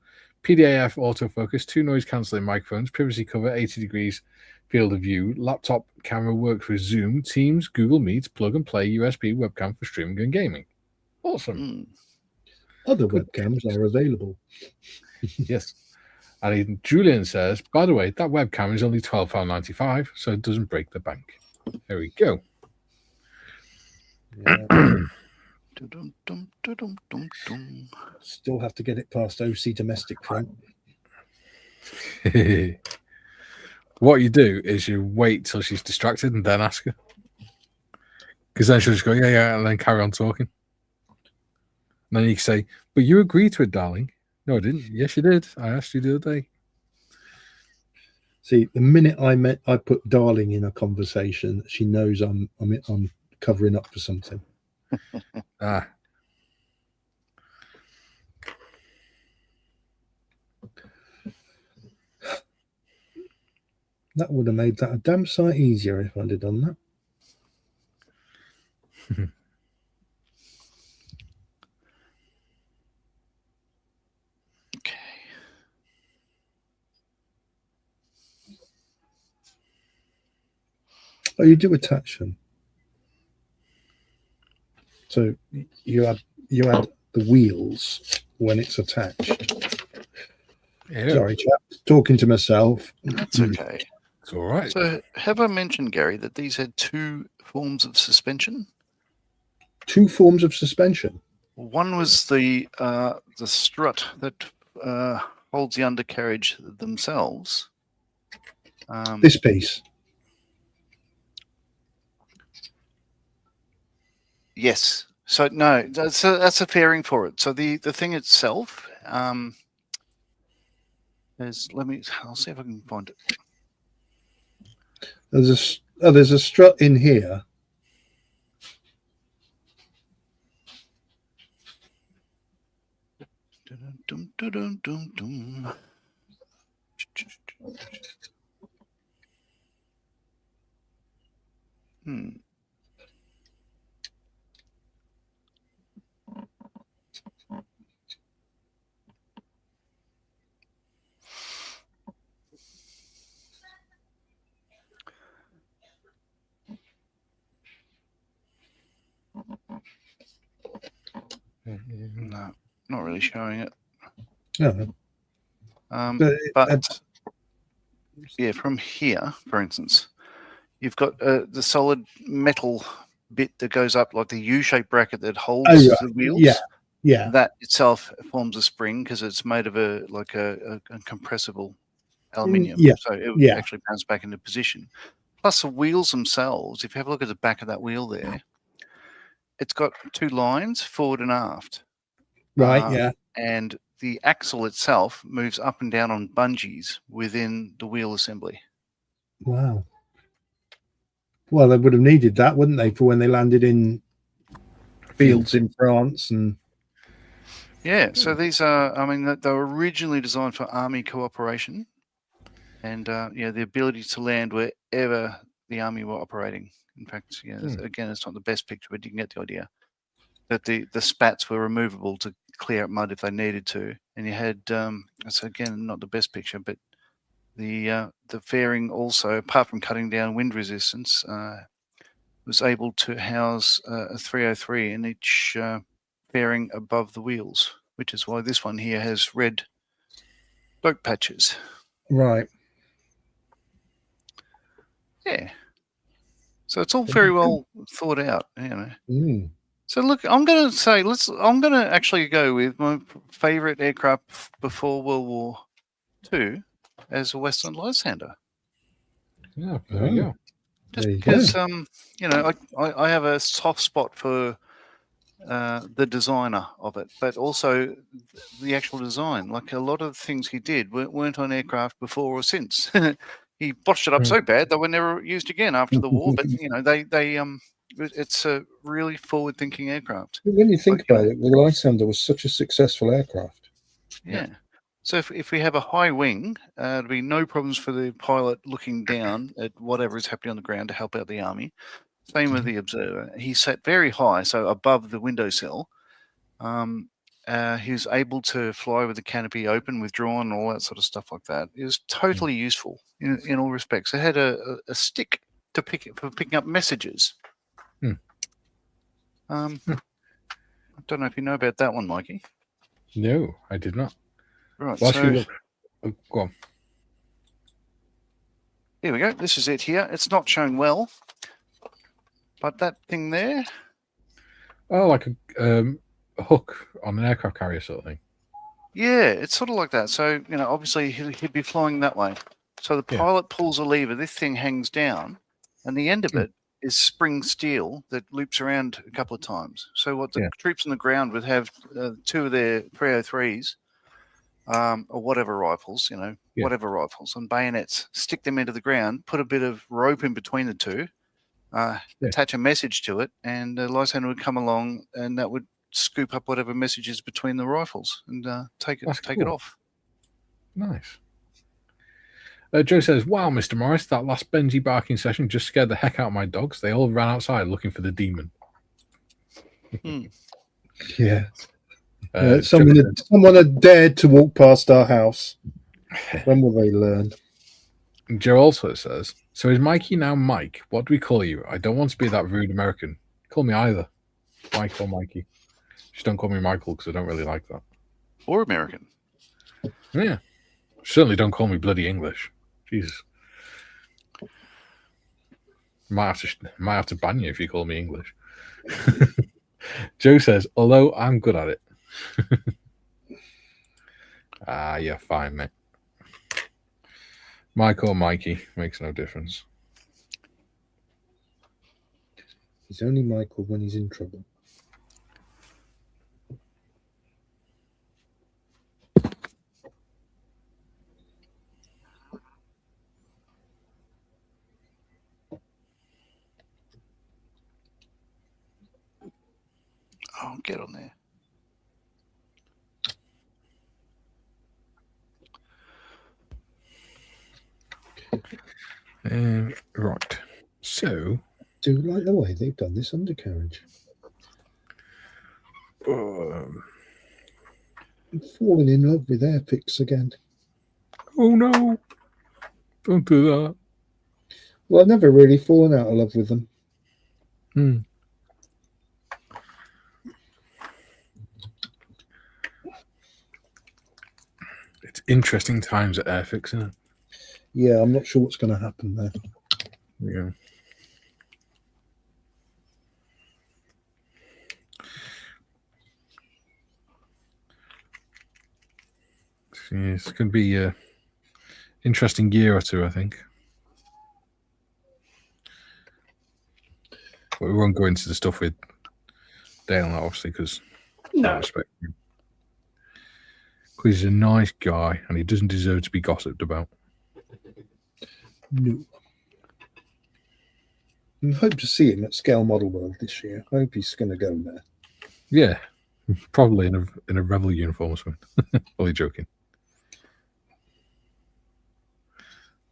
PDAF autofocus, 2 noise cancelling microphones, privacy cover, 80 degrees field of view, laptop camera works with Zoom, Teams, Google Meet, plug and play USB webcam for streaming and gaming. Awesome. Other webcams are available. Yes. And Julian says, by the way, that webcam is only £12.95, so it doesn't break the bank. There we go. Yeah. Still have to get it past OC domestic front. What you do is you wait till she's distracted and then ask her. Because then she'll just go, yeah, and then carry on talking. And then you can say, but you agreed to it, darling. No, I didn't. Yes, you did. I asked you the other day. See, the minute I put darling in a conversation, she knows I'm covering up for something. Ah. That would have made that a damn sight easier if I'd have done that. Okay. Oh, you do attach them. So you add the wheels when it's attached. Yeah. Sorry, chap. Talking to myself. That's okay. It's all right. So have I mentioned, Gary, that these had 2 forms of suspension? 2 forms of suspension. One was the strut that holds the undercarriage themselves. This piece. Yes. So no, that's a fairing for it. So the thing itself is. I'll see if I can find it. There's a strut in here. Dum, dum, dum, dum, dum. No, not really showing it. No. But yeah, from here, for instance, you've got the solid metal bit that goes up like the U-shaped bracket that holds the wheels. Yeah. That itself forms a spring because it's made of a compressible aluminium. So it would actually bounce back into position. Plus the wheels themselves, if you have a look at the back of that wheel there, it's got two lines, forward and aft. Right, And the axle itself moves up and down on bungees within the wheel assembly. Wow. Well, they would have needed that, wouldn't they, for when they landed in fields in France and. Yeah, so these are, I mean, they were originally designed for army cooperation and, the ability to land wherever the army were operating. In fact, again, it's not the best picture, but you can get the idea that the spats were removable to clear up mud if they needed to. And you had, so again, not the best picture, but the fairing also, apart from cutting down wind resistance, was able to house a 303 in each fairing above the wheels, which is why this one here has red boat patches. Right. Yeah. So it's all very well thought out, So look, I'm going to say I'm going to actually go with my favorite aircraft before World War II as a Westland Lysander. Yeah, there you go. Just because I have a soft spot for the designer of it, but also the actual design. Like a lot of the things he did weren't on aircraft before or since. He botched it up so bad they were never used again after the war. But it's a really forward-thinking aircraft. When you think about it, the Lysander was such a successful aircraft. Yeah. So if we have a high wing, there'll be no problems for the pilot looking down at whatever is happening on the ground to help out the army. Same with the observer. He sat very high, so above the windowsill. He was able to fly with the canopy open, withdrawn, and all that sort of stuff like that. It was totally useful in all respects. It had a stick for picking up messages. I don't know if you know about that one, Mikey. No, I did not. Right, well, so go on. Here we go. This is it here. It's not showing well, but that thing there. Oh, like a hook on an aircraft carrier sort of thing. Yeah, it's sort of like that. So, obviously he'd be flying that way. So the pilot pulls a lever, this thing hangs down, and the end of it is spring steel that loops around a couple of times. So what the troops on the ground would have two of their 303s, or whatever rifles, whatever rifles and bayonets, stick them into the ground, put a bit of rope in between the two, attach a message to it, and the Lysander would come along and that would scoop up whatever messages between the rifles and take it off. Nice. Joe says, "Wow, Mr. Morris, that last Benji barking session just scared the heck out of my dogs. They all ran outside looking for the demon." Yeah. Someone had dared to walk past our house. When will they learn? Joe also says, "So is Mikey now Mike? What do we call you? I don't want to be that rude American. Call me either. Mike or Mikey. Just don't call me Michael because I don't really like that. Or American. Yeah. Certainly don't call me bloody English. Jesus. Might have to ban you if you call me English." Joe says, "Although I'm good at it." Yeah, fine, mate. Mike or Mikey makes no difference. He's only Michael when he's in trouble. Oh, get on there. Right. So do like the way they've done this undercarriage. Um, I'm falling in love with Airfix again. oh no! Don't do that. Well, I've never really fallen out of love with them. It's interesting times at Airfix, isn't it? Yeah, I'm not sure what's going to happen there. Yeah. It's going to be an interesting year or two, I think. But we won't go into the stuff with Dale, obviously, because I respect him. Because he's a nice guy and he doesn't deserve to be gossiped about. No. I hope to see him at Scale Model World this year. I hope he's going to go there. Yeah, probably in a Rebel uniform or something. Only joking.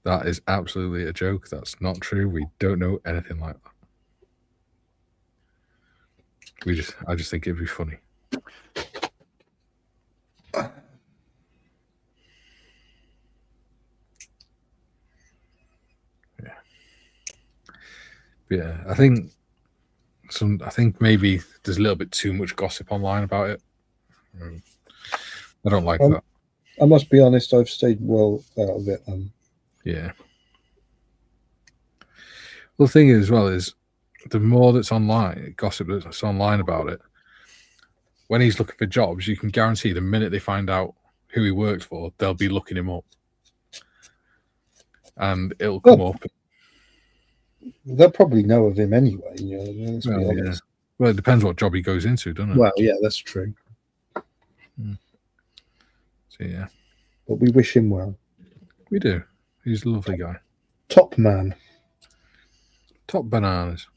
That is absolutely a joke. That's not true. We don't know anything like that. I just think it'd be funny. Yeah, I think maybe there's a little bit too much gossip online about it. I don't like that. I must be honest, I've stayed well out of it. Yeah. Well, the thing is, the more that's online, gossip that's online about it, when he's looking for jobs, you can guarantee the minute they find out who he works for, they'll be looking him up. And it'll come up. They'll probably know of him anyway. Let's be honest. Yeah. Well, it depends what job he goes into, doesn't it? Well, yeah, that's true. So, yeah. But we wish him well. We do. He's a lovely guy. Top man. Top bananas.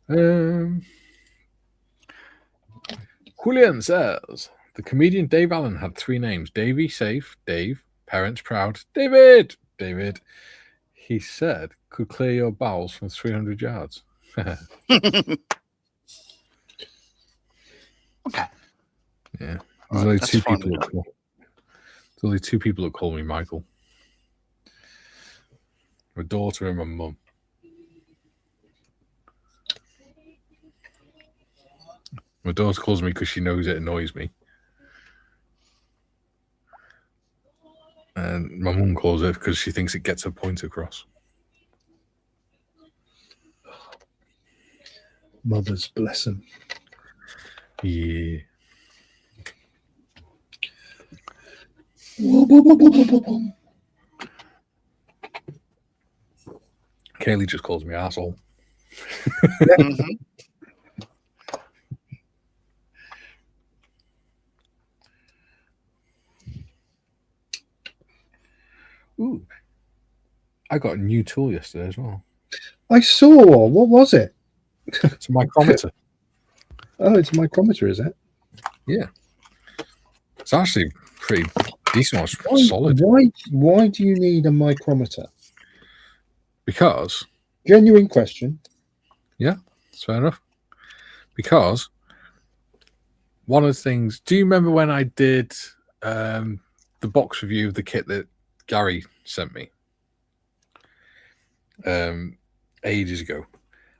Julian says the comedian Dave Allen had 3 names: Davey, safe; Dave, parents proud; David. He said could clear your bowels from 300 yards. Okay. Yeah. There's only 2 people. There's only 2 people that call me Michael. My daughter and my mum. My daughter calls me because she knows it annoys me. And my mum calls it because she thinks it gets her point across. Mothers, bless them. Yeah. Kaylee just calls me asshole. Ooh, I got a new tool yesterday as well. I saw. What was it? It's a micrometer. Oh, it's a micrometer, is it? Yeah. It's actually pretty decent. It's solid. Why do you need a micrometer? Because. Genuine question. Yeah, that's fair enough. Because one of the things. Do you remember when I did the box review of the kit that Gary sent me ages ago?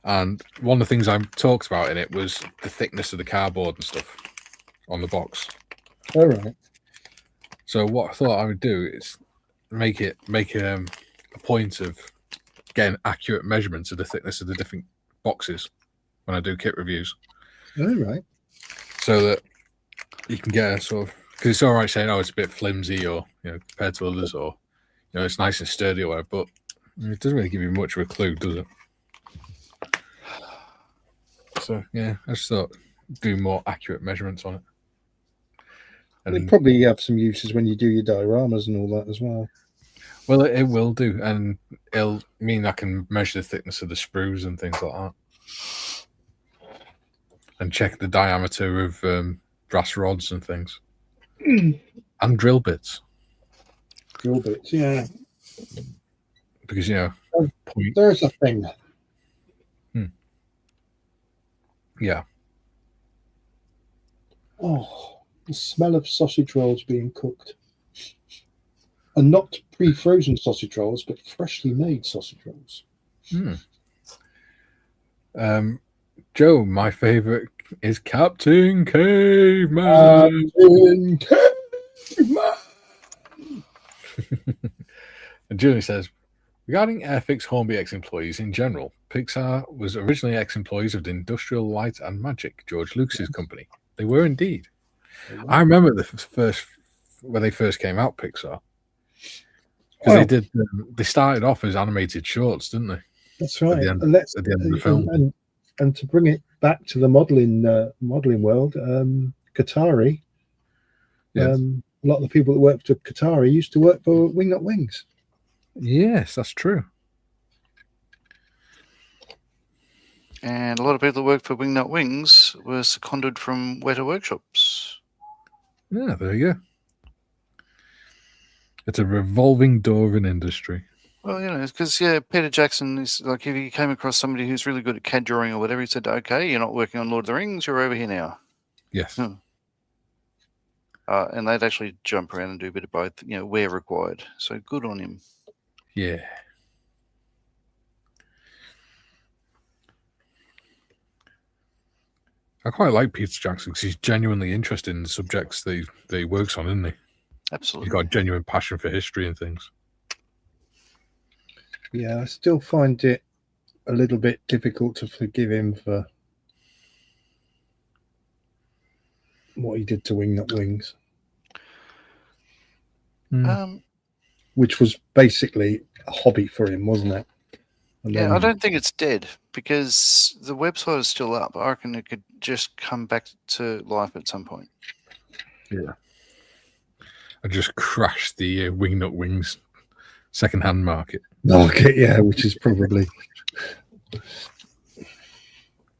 And one of the things I talked about in it was the thickness of the cardboard and stuff on the box. All right. So what I thought I would do is make a point of getting accurate measurements of the thickness of the different boxes when I do kit reviews. All right. So that you can get a sort of, because it's all right saying, oh, it's a bit flimsy or, compared to others, or, it's nice and sturdy or whatever, but it doesn't really give you much of a clue, does it? So, yeah, I just thought do more accurate measurements on it. And they probably have some uses when you do your dioramas and all that as well. Well, it will do, and it'll mean I can measure the thickness of the sprues and things like that. And check the diameter of brass rods and things. And drill bits. Drill bits, yeah. because point. There's a thing. Yeah. Oh, the smell of sausage rolls being cooked. And not pre-frozen sausage rolls, but freshly made sausage rolls. Joe, my favorite is Captain Caveman. Captain Caveman. And Julie says, regarding Airfix Hornby ex-employees in general, Pixar was originally ex-employees of the Industrial Light and Magic, George Lucas's company. They were indeed. I remember when they first came out, Pixar. Because they started off as animated shorts, didn't they? That's right. At the end of the film. And to bring it back to the modeling world, Qatari. Yes. A lot of the people that worked for Qatari used to work for Wing Not Wings. Yes, that's true. And a lot of people that worked for Wing Not Wings were seconded from Weta Workshops. Yeah, there you go. It's a revolving door of an industry. Well, because Peter Jackson is like, if he came across somebody who's really good at CAD drawing or whatever, he said, "Okay, you're not working on Lord of the Rings, you're over here now." Yes. And they'd actually jump around and do a bit of both, where required. So good on him. Yeah. I quite like Peter Jackson because he's genuinely interested in the subjects that he works on, isn't he? Absolutely. He's got a genuine passion for history and things. Yeah, I still find it a little bit difficult to forgive him for what he did to Wing Not Wings. Which was basically a hobby for him, wasn't it? I don't think it's dead because the website is still up. I reckon it could just come back to life at some point. Yeah. I just crashed the Wing Not Wings second-hand market. Yeah, which is probably...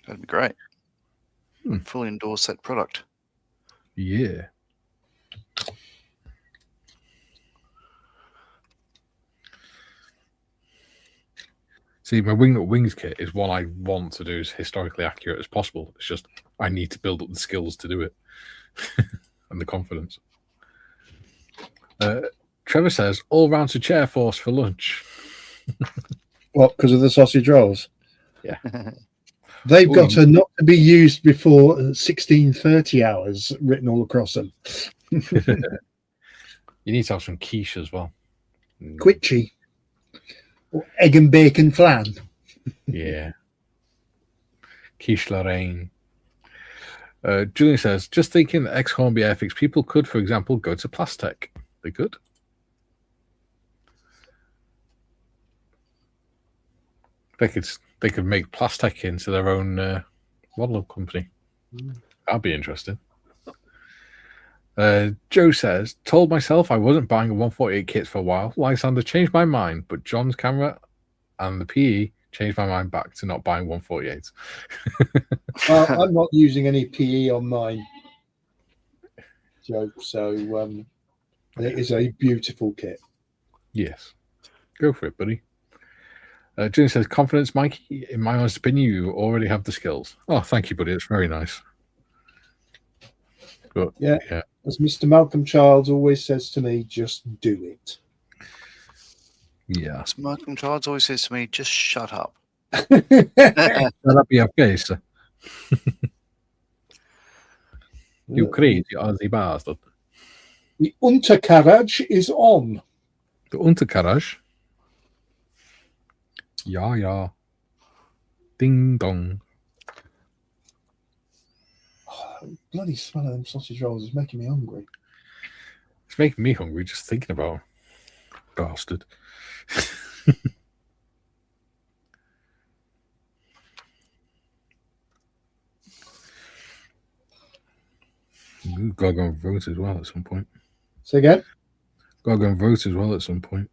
That'd be great. Fully endorse that product. Yeah. See, my Wing Not Wings kit is what I want to do as historically accurate as possible. It's just I need to build up the skills to do it and the confidence. Trevor says, all round to Chair Force for lunch. What, because of the sausage rolls? Yeah. They've got a not to be used before 1630 hours written all across them. You need to have some quiche as well. Quitchy. Or egg and bacon flan. Yeah. Quiche Lorraine. Julian says, just thinking that ex-Hornby Airfix people could, for example, go to Plastech. They could. They could make Plastech into their own model company. That'd be interesting. Joe says, told myself I wasn't buying a 148 kit for a while. Lysander changed my mind, but John's camera and the PE changed my mind back to not buying 148. Well, I'm not using any PE on mine, Joe, so it is a beautiful kit. Yes. Go for it, buddy. June says, confidence, Mikey. In my honest opinion, you already have the skills. Oh, thank you, buddy. It's very nice. But, yeah. As Mr. Malcolm Childs always says to me, just do it. Yeah. As Malcolm Childs always says to me, just shut up. Shut up your face. You crazy Aussie bastard. The Untercarriage is on. The Untercarriage? Yeah. Ding dong. Bloody smell of them sausage rolls is making me hungry. It's making me hungry just thinking about it. Bastard. Gotta go and vote as well at some point. Say again? Gotta go and vote as well at some point.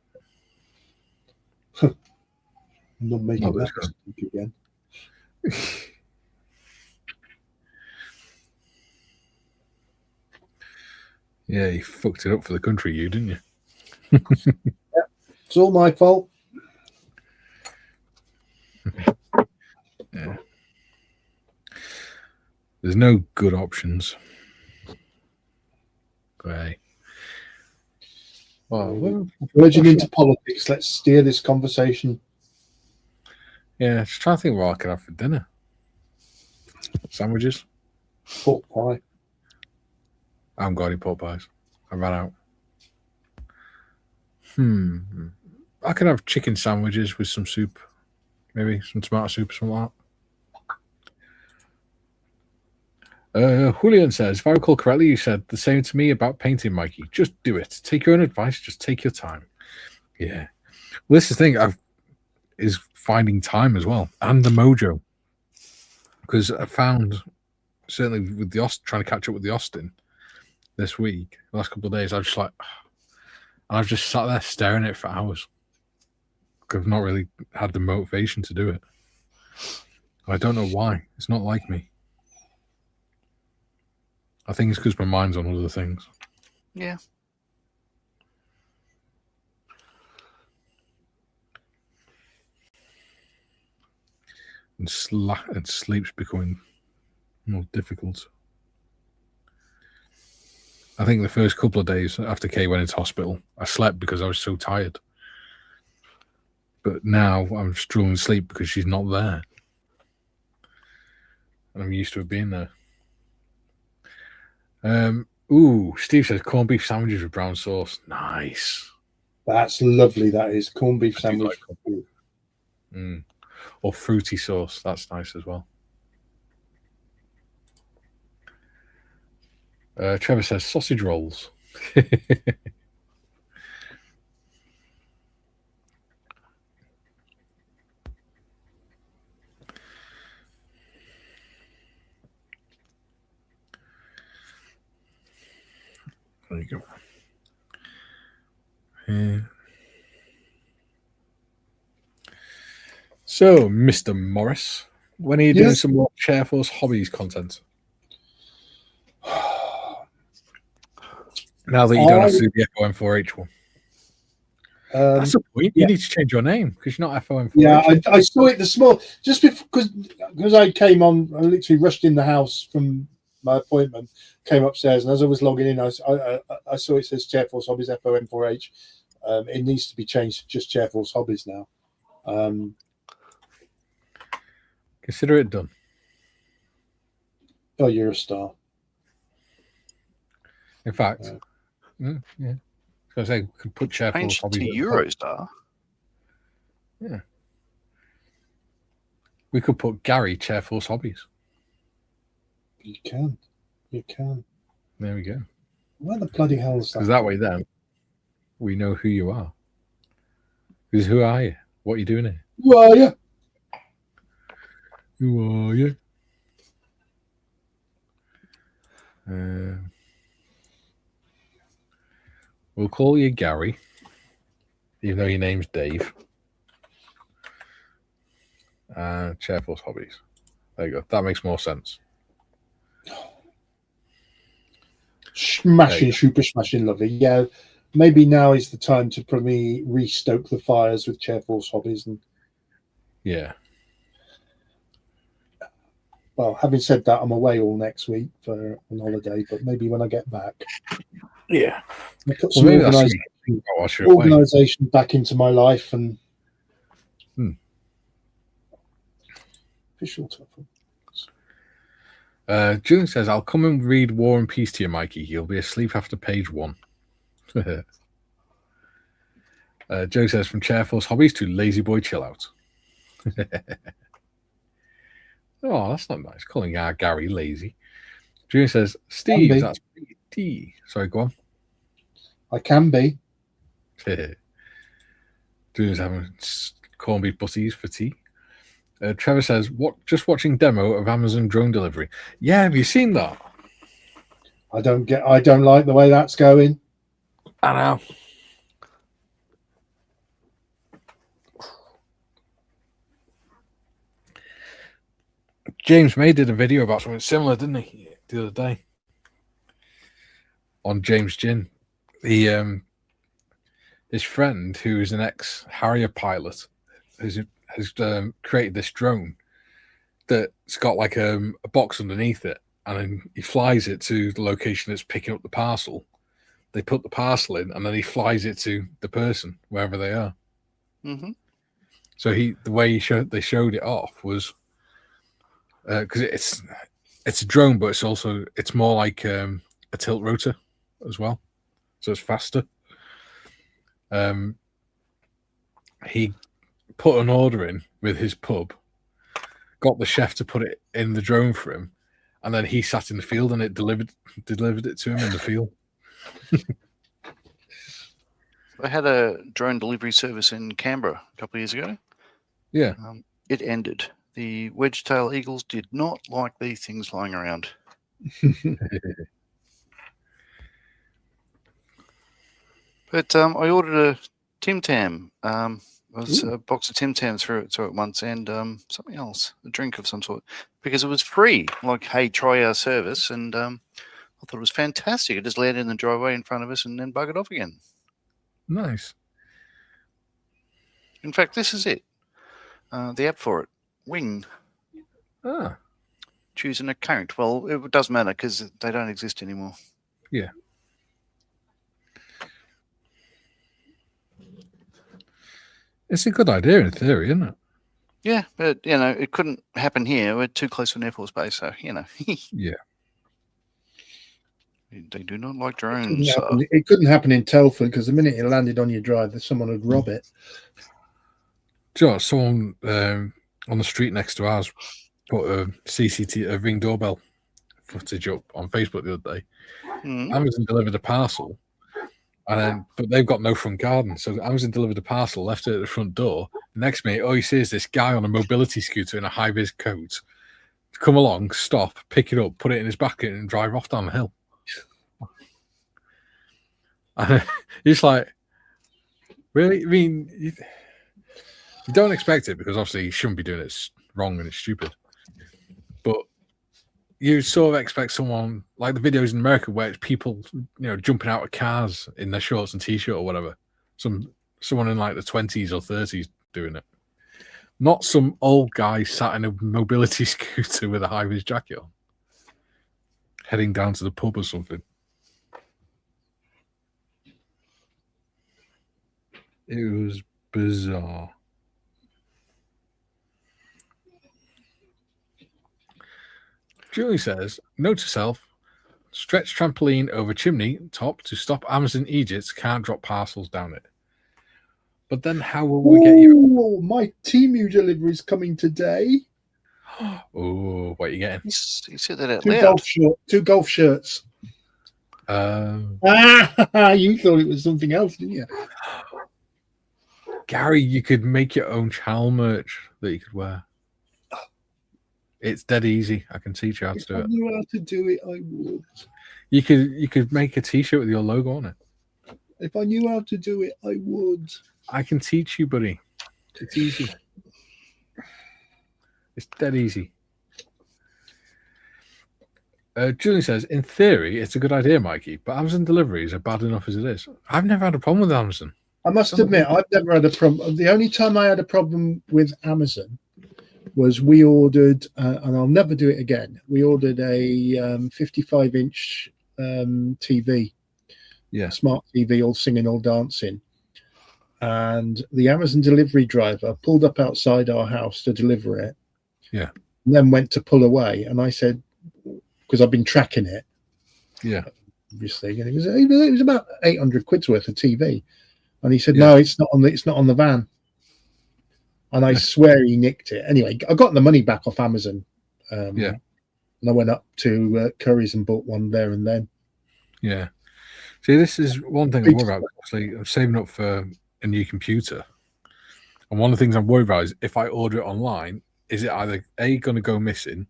I'm not making that mistake again. Yeah, you fucked it up for the country, didn't you? Yeah, it's all my fault. There's no good options. Right. Well, verging into politics. Let's steer this conversation. Yeah, just trying to think what I could have for dinner. Sandwiches. Pork pie. I haven't got any pork pies. I ran out. I could have chicken sandwiches with some soup. Maybe some tomato soup or something like that. Julian says, if I recall correctly, you said the same to me about painting, Mikey. Just do it. Take your own advice. Just take your time. Yeah. Well, this is the thing is finding time as well, and the mojo. Because I found, certainly with the trying to catch up with the Austin this week, the last couple of days, I've just sat there staring at it for hours. I've not really had the motivation to do it. I don't know why. It's not like me. I think it's because my mind's on other things. Yeah. And sleep's becoming more difficult. I think the first couple of days after Kay went into hospital, I slept because I was so tired. But now I'm struggling to sleep because she's not there. And I'm used to it being there. Steve says corned beef sandwiches with brown sauce. Nice. That's lovely. That is corned beef sandwich. Or fruity sauce. That's nice as well. Trevor says sausage rolls. There you go. So, Mr. Morris, when are you doing some more Chairforce Hobbies content? Now that you don't have to do the FOM4H one. That's the point. You need to change your name because you're not FOM4H. Yeah, I saw it this morning. Just because I came on, I literally rushed in the house from my appointment, came upstairs, and as I was logging in, I saw it says Chairforce Hobbies FOM4H. It needs to be changed to just Chairforce Hobbies now. Consider it done. Oh, you're a star. In fact, yeah. I was going to say, we could put Chairforce Hobbies to Eurostar. Yeah. We could put Gary Chairforce Hobbies. You can. There we go. Where the bloody hell is that? Because that way then, we know who you are. Because who are you? What are you doing here? Who are you? Who are you? We'll call you Gary, even though your name's Dave. Chairforce Hobbies. There you go. That makes more sense. Smashing, super smashing, lovely. Yeah, maybe now is the time to probably restoke the fires with Chairforce Hobbies. And yeah. Well, having said that, I'm away all next week for on holiday, but maybe when I get back, yeah, I put some organisation back into my life and official stuff. Julian says, I'll come and read War and Peace to you, Mikey. You'll be asleep after page 1. Joe says, from Chairforce Hobbies to Lazy Boy Chill Out. Oh, that's not nice. Calling our Gary lazy. Julian says, Steve, that's T. Sorry, go on. I can be. Julian's having corned beef butties for tea. Trevor says, just watching demo of Amazon drone delivery. Yeah, have you seen that? I don't like the way that's going. I know. James May did a video about something similar, didn't he, the other day? On James Gin. His friend, who is an ex-Harrier pilot, has created this drone that's got like a box underneath it, and then he flies it to the location that's picking up the parcel. They put the parcel in, and then he flies it to the person wherever they are. Mm-hmm. So the way they showed it off was because it's a drone, but it's more like a tilt rotor as well, so it's faster. He put an order in with his pub, got the chef to put it in the drone for him, and then he sat in the field and it delivered it to him in the field. I had a drone delivery service in Canberra a couple of years ago. Yeah. It ended. The wedge-tail eagles did not like these things lying around. But I ordered a Tim Tam. It was a box of Tim Tams through it once, and something else, a drink of some sort, because it was free. Like, hey, try our service, and I thought it was fantastic. It just landed in the driveway in front of us and then buggered off again. Nice. In fact, this is it. The app for it, Wing. Ah. Choose an account. Well, it doesn't matter because they don't exist anymore. Yeah. It's a good idea in theory, isn't it? Yeah, but, it couldn't happen here. We're too close to an Air Force base, so, Yeah. They do not like drones. It couldn't happen in Telford because the minute it landed on your drive, someone would rob it. Do you know what? Someone on the street next to ours put a Ring doorbell footage up on Facebook the other day. Amazon delivered a parcel, but they've got no front garden, so Amazon delivered a parcel, left it at the front door. Next minute, all you see is this guy on a mobility scooter in a high-vis coat come along, stop, pick it up, put it in his bucket, and drive off down the hill. And it's like, really? I mean, you don't expect it because obviously you shouldn't be doing it. It's wrong and it's stupid. But you sort of expect someone like the videos in America where it's people, jumping out of cars in their shorts and t-shirt or whatever. Someone in like the 20s or 30s doing it. Not some old guy sat in a mobility scooter with a high-vis jacket on, heading down to the pub or something. It was bizarre. Julie says, note to self, stretch trampoline over chimney top to stop Amazon Egypts can't drop parcels down it. But then how will we get you? My Temu delivery is coming today. Oh, what are you getting? You said that out loud. Two golf shirts. You thought it was something else, didn't you? Gary, you could make your own channel merch that you could wear. It's dead easy. I can teach you how to do it. If I knew how to do it, I would. You could make a t-shirt with your logo on it. If I knew how to do it, I would. I can teach you, buddy. It's easy. It's dead easy. Julie says, in theory, it's a good idea, Mikey, but Amazon deliveries are bad enough as it is. I've never had a problem with Amazon. I must admit, I've never had a problem. The only time I had a problem with Amazon was we ordered, and I'll never do it again, we ordered a 55-inch TV, smart TV, all singing, all dancing. And the Amazon delivery driver pulled up outside our house to deliver it. Yeah. And then went to pull away. And I said, because I've been tracking it. Yeah. Obviously. And it was about 800 quid's worth of TV. And he said, no, it's not on the van. And I swear he nicked it. Anyway, I got the money back off Amazon. And I went up to Curry's and bought one there and then. Yeah. See, this is one thing I'm worried about. Actually, I'm saving up for a new computer. And one of the things I'm worried about is if I order it online, is it either A, going to go missing,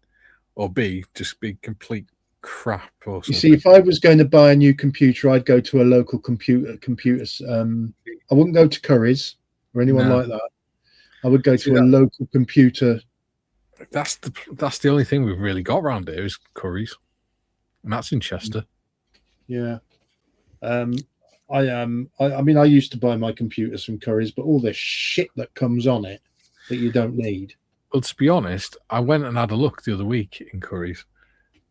or B, just be complete crap or something? You see, if I was going to buy a new computer, I'd go to a local computers. I wouldn't go to Curry's or anyone like that. I would go to a local computer. That's the only thing we've really got around here is Curry's, and that's in Chester. Yeah. I mean, I used to buy my computers from Curry's, but all the shit that comes on it that you don't need. Well, to be honest, I went and had a look the other week in Curry's,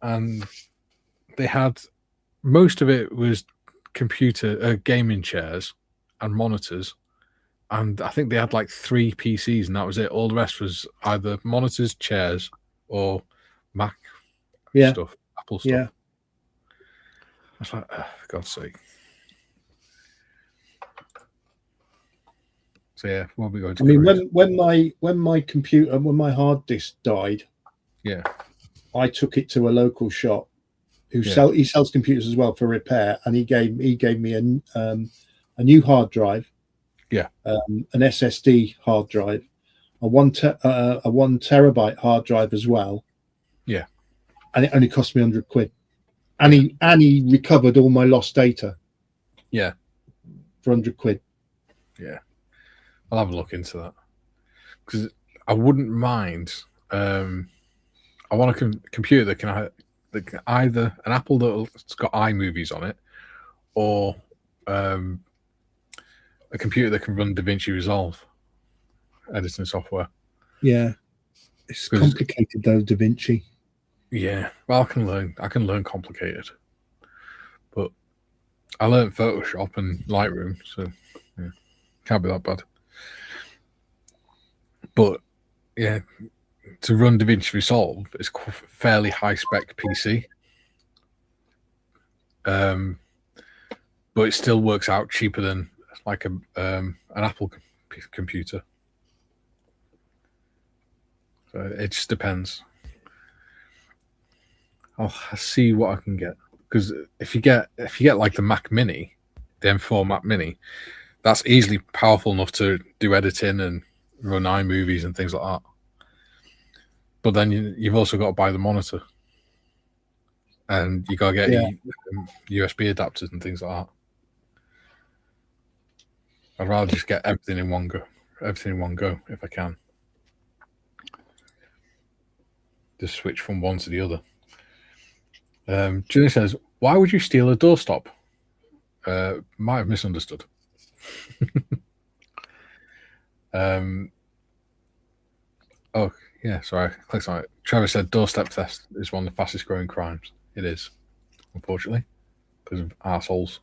and they had most of it was computer gaming chairs and monitors, and I think they had like 3 PCs, and that was it. All the rest was either monitors, chairs, or Mac stuff, Apple stuff. Yeah. I was like, oh, for God's sake. So yeah, we'll be going to. I mean, when my hard disk died, yeah, I took it to a local shop who sells computers as well for repair, and he gave me a new hard drive, an SSD hard drive, a 1 terabyte hard drive as well, and it only cost me £100, and he recovered all my lost data, for £100. Yeah, I'll have a look into that because I wouldn't mind. I want a computer that can either an Apple that's got iMovies on it, or a computer that can run DaVinci Resolve editing software. Yeah, it's complicated though, DaVinci. Yeah, well, I can learn complicated, but I learned Photoshop and Lightroom, so yeah, can't be that bad. But yeah, to run DaVinci Resolve, it's fairly high spec PC. But it still works out cheaper than like an Apple computer. So it just depends. I'll see what I can get, because if you get like the Mac Mini, the M4 Mac Mini, that's easily powerful enough to do editing and run iMovies and things like that. But then you've also got to buy the monitor, and you got to get USB adapters and things like that. I'd rather just get everything in one go if I can. Just switch from one to the other. Julie says, "Why would you steal a doorstop?" Might have misunderstood. Oh yeah, sorry, I clicked on it. Trevor said doorstep theft is one of the fastest growing crimes. It is, unfortunately, because of assholes.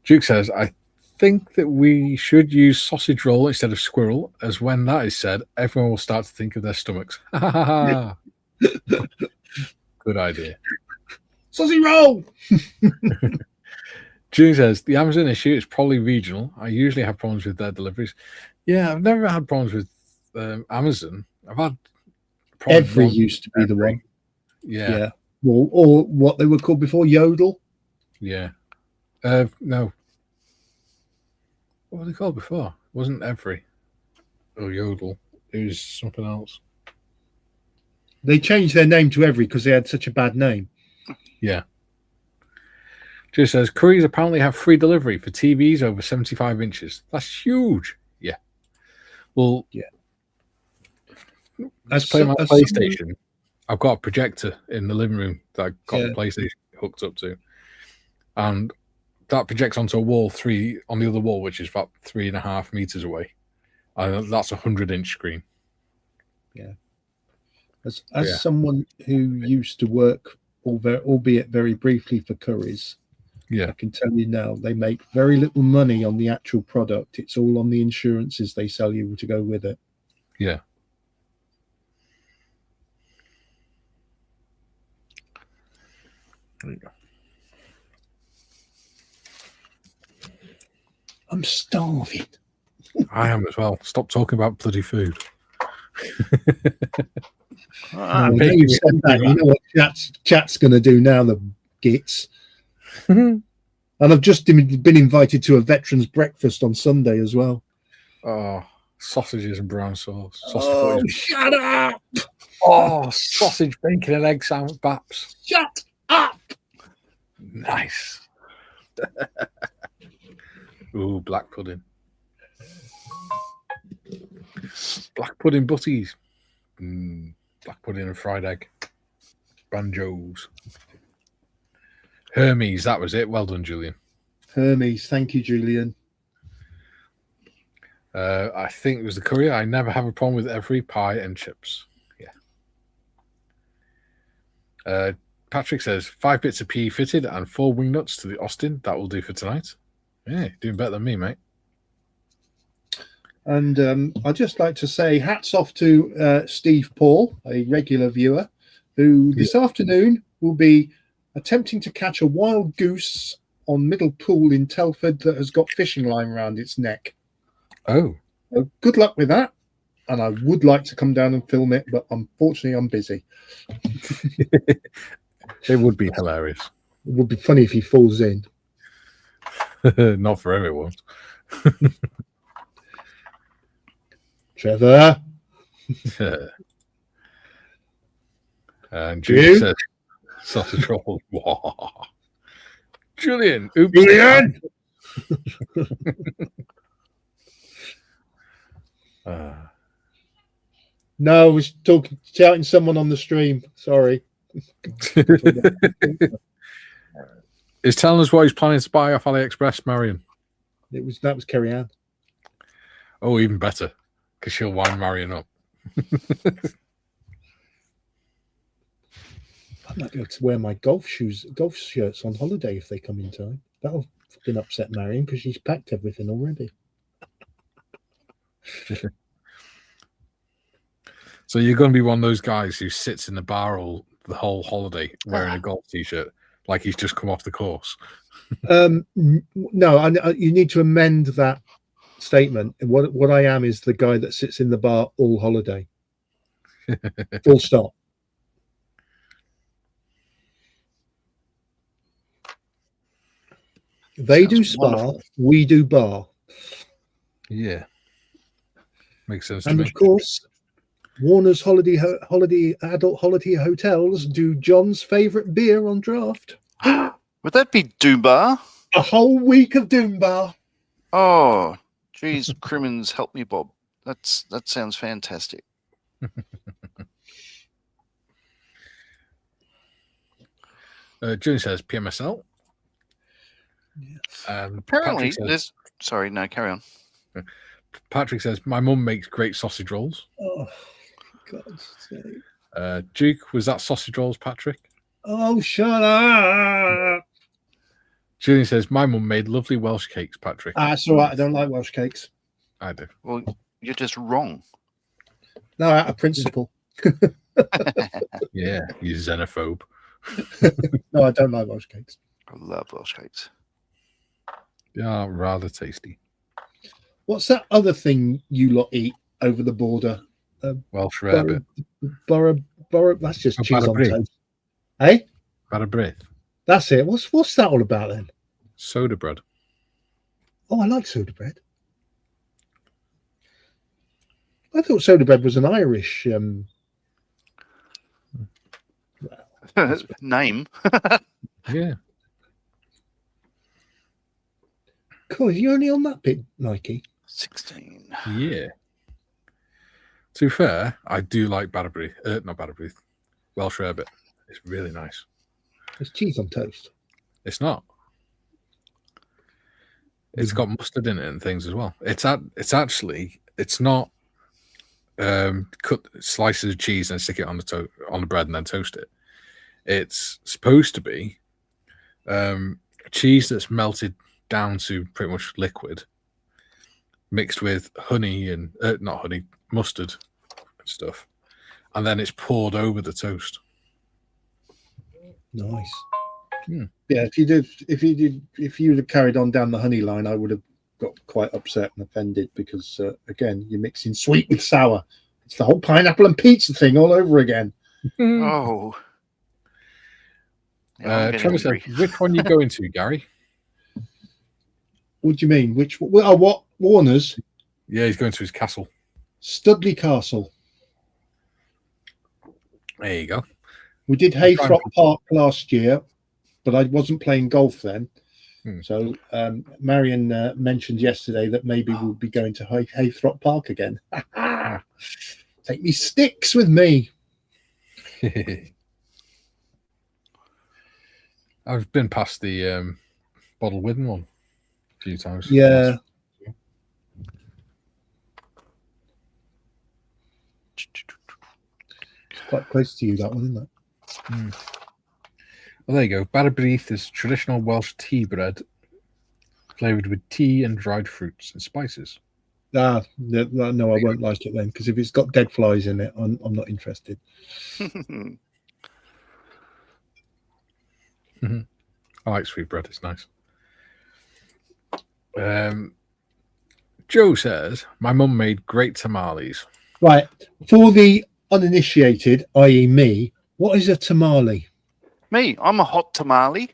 Duke says, "I think that we should use sausage roll instead of squirrel, as when that is said, everyone will start to think of their stomachs." Good idea. Sausage roll! June says, the Amazon issue is probably regional. I usually have problems with their deliveries. Yeah, I've never had problems with Amazon. I've had problems. Every used to be the one. Yeah. Well, or what they were called before, Yodel. Yeah. No. What were they called before? It wasn't Every or Yodel. It was something else. They changed their name to Every because they had such a bad name. Yeah. Just says, couriers apparently have free delivery for TVs over 75 inches. That's huge. Yeah. Well, yeah. Let's play my PlayStation. I've got a projector in the living room that I got the PlayStation hooked up to. And that projects onto a wall on the other wall, which is about 3.5 meters away. And that's a 100-inch screen. Yeah. As someone who used to work, albeit very briefly, for couriers, I can tell you now, they make very little money on the actual product. It's all on the insurances they sell you to go with it. Yeah. There you go. I'm starving. I am as well. Stop talking about bloody food. You said that. You know what chat's going to do now, the gits. And I've just been invited to a veterans breakfast on Sunday as well. Oh, sausages and brown sauce. Shut up! Oh, sausage, bacon and egg sandwich baps. Shut up! Nice. Ooh, black pudding. Black pudding butties. Black pudding and fried egg. Banjos. Hermes, that was it. Well done, Julian. Hermes, thank you, Julian. I think it was the courier. I never have a problem with every pie and chips. Yeah. Patrick says 5 bits of PE fitted and 4 wing nuts to the Austin. That will do for tonight. Yeah, doing better than me, mate. And I'd just like to say hats off to Steve Paul, a regular viewer, who this afternoon will be attempting to catch a wild goose on Middle Pool in Telford that has got fishing line around its neck. Oh. So good luck with that. And I would like to come down and film it, but unfortunately I'm busy. It would be hilarious. It would be funny if he falls in. Not for everyone. Trevor. And Julian says sausage roll. Julian. Oops. Julian. No, I was shouting someone on the stream. Sorry. Is telling us what he's planning to buy off AliExpress, Marion? That was Kerry Ann. Oh, even better, because she'll wind Marion up. I might be able to wear my golf shirts on holiday if they come in time. That'll fucking upset Marion because she's packed everything already. So you're going to be one of those guys who sits in the bar the whole holiday wearing a golf t-shirt like he's just come off the course. No, you need to amend that statement. What I am is the guy that sits in the bar all holiday. Full stop. They do spa, wonderful. We do bar. Yeah. Makes sense and to me. Of course, Warner's adult holiday hotels do John's favourite beer on draft. Would that be Doombar? A whole week of Doombar. Oh, geez, Crimmins, help me, Bob. That sounds fantastic. June says PMSL. Yes. Apparently, there's... Sorry, no, carry on. Patrick says, my mum makes great sausage rolls. Oh, God's sake. Duke, was that sausage rolls, Patrick? Oh, shut up. Julian says, my mum made lovely Welsh cakes, Patrick. That's all right. I don't like Welsh cakes. I do. Well, you're just wrong. No, out of principle. Yeah, you xenophobe. No, I don't like Welsh cakes. I love Welsh cakes. They are rather tasty. What's that other thing you lot eat over the border? Welsh rarebit. Borough. That's just cheese on bread. toast. Hey? Bada bread. That's it. What's that all about then? Soda bread. Oh, I like soda bread. I thought soda bread was an Irish name. Yeah. Cool. Are you only on that bit, Nike? 16. Yeah. To be fair, I do like Badbury. Not Badbury. Welsh rarebit. It's really nice. It's cheese on toast. It's not. It's got mustard in it and things as well. It's not cut slices of cheese and stick it on the bread and then toast it. It's supposed to be cheese that's melted down to pretty much liquid, mixed with honey and mustard and stuff, and then it's poured over the toast. Nice. Hmm. Yeah, if you'd have carried on down the honey line, I would have got quite upset and offended because again, you're mixing sweet with sour. It's the whole pineapple and pizza thing all over again. Oh. Yeah, Trevor said, which one you going to, Gary? What do you mean? What Warner's? Yeah, he's going to his castle. Studley Castle. There you go. We did Haythrop Park last year, but I wasn't playing golf then. So Marion mentioned yesterday that maybe we'll be going to Haythrop Park again. Take me sticks with me. I've been past the Bottle Widden one a few times. Yeah. It's quite close to you, that one, isn't it? Well, there you go. Batter beneath is traditional Welsh tea bread, flavoured with tea and dried fruits and spices. No, I won't like it then, because if it's got dead flies in it, I'm not interested. I like sweet bread. It's nice. Joe says, my mum made great tamales. Right. For the uninitiated, i.e. me, what is a tamale? Me, I'm a hot tamale.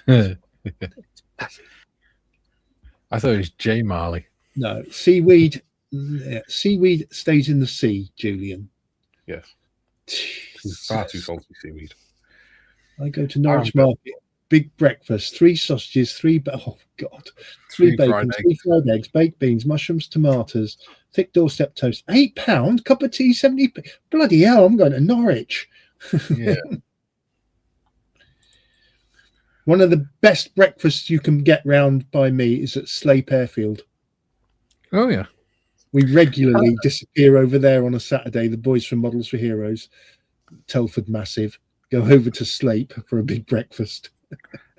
I thought it was J. Marley. No, seaweed. Seaweed stays in the sea, Julian. Yes. It's far too salty seaweed. I go to Norwich Market. Big breakfast, 3 sausages, 3 bacon, 3 fried eggs, baked beans, mushrooms, tomatoes, thick doorstep toast. £8, cup of tea, 70p. Bloody hell, I'm going to Norwich. Yeah. One of the best breakfasts you can get round by me is at Slape Airfield. Oh, yeah. We regularly disappear over there on a Saturday. The boys from Models for Heroes, Telford Massive, go over to Slape for a big breakfast.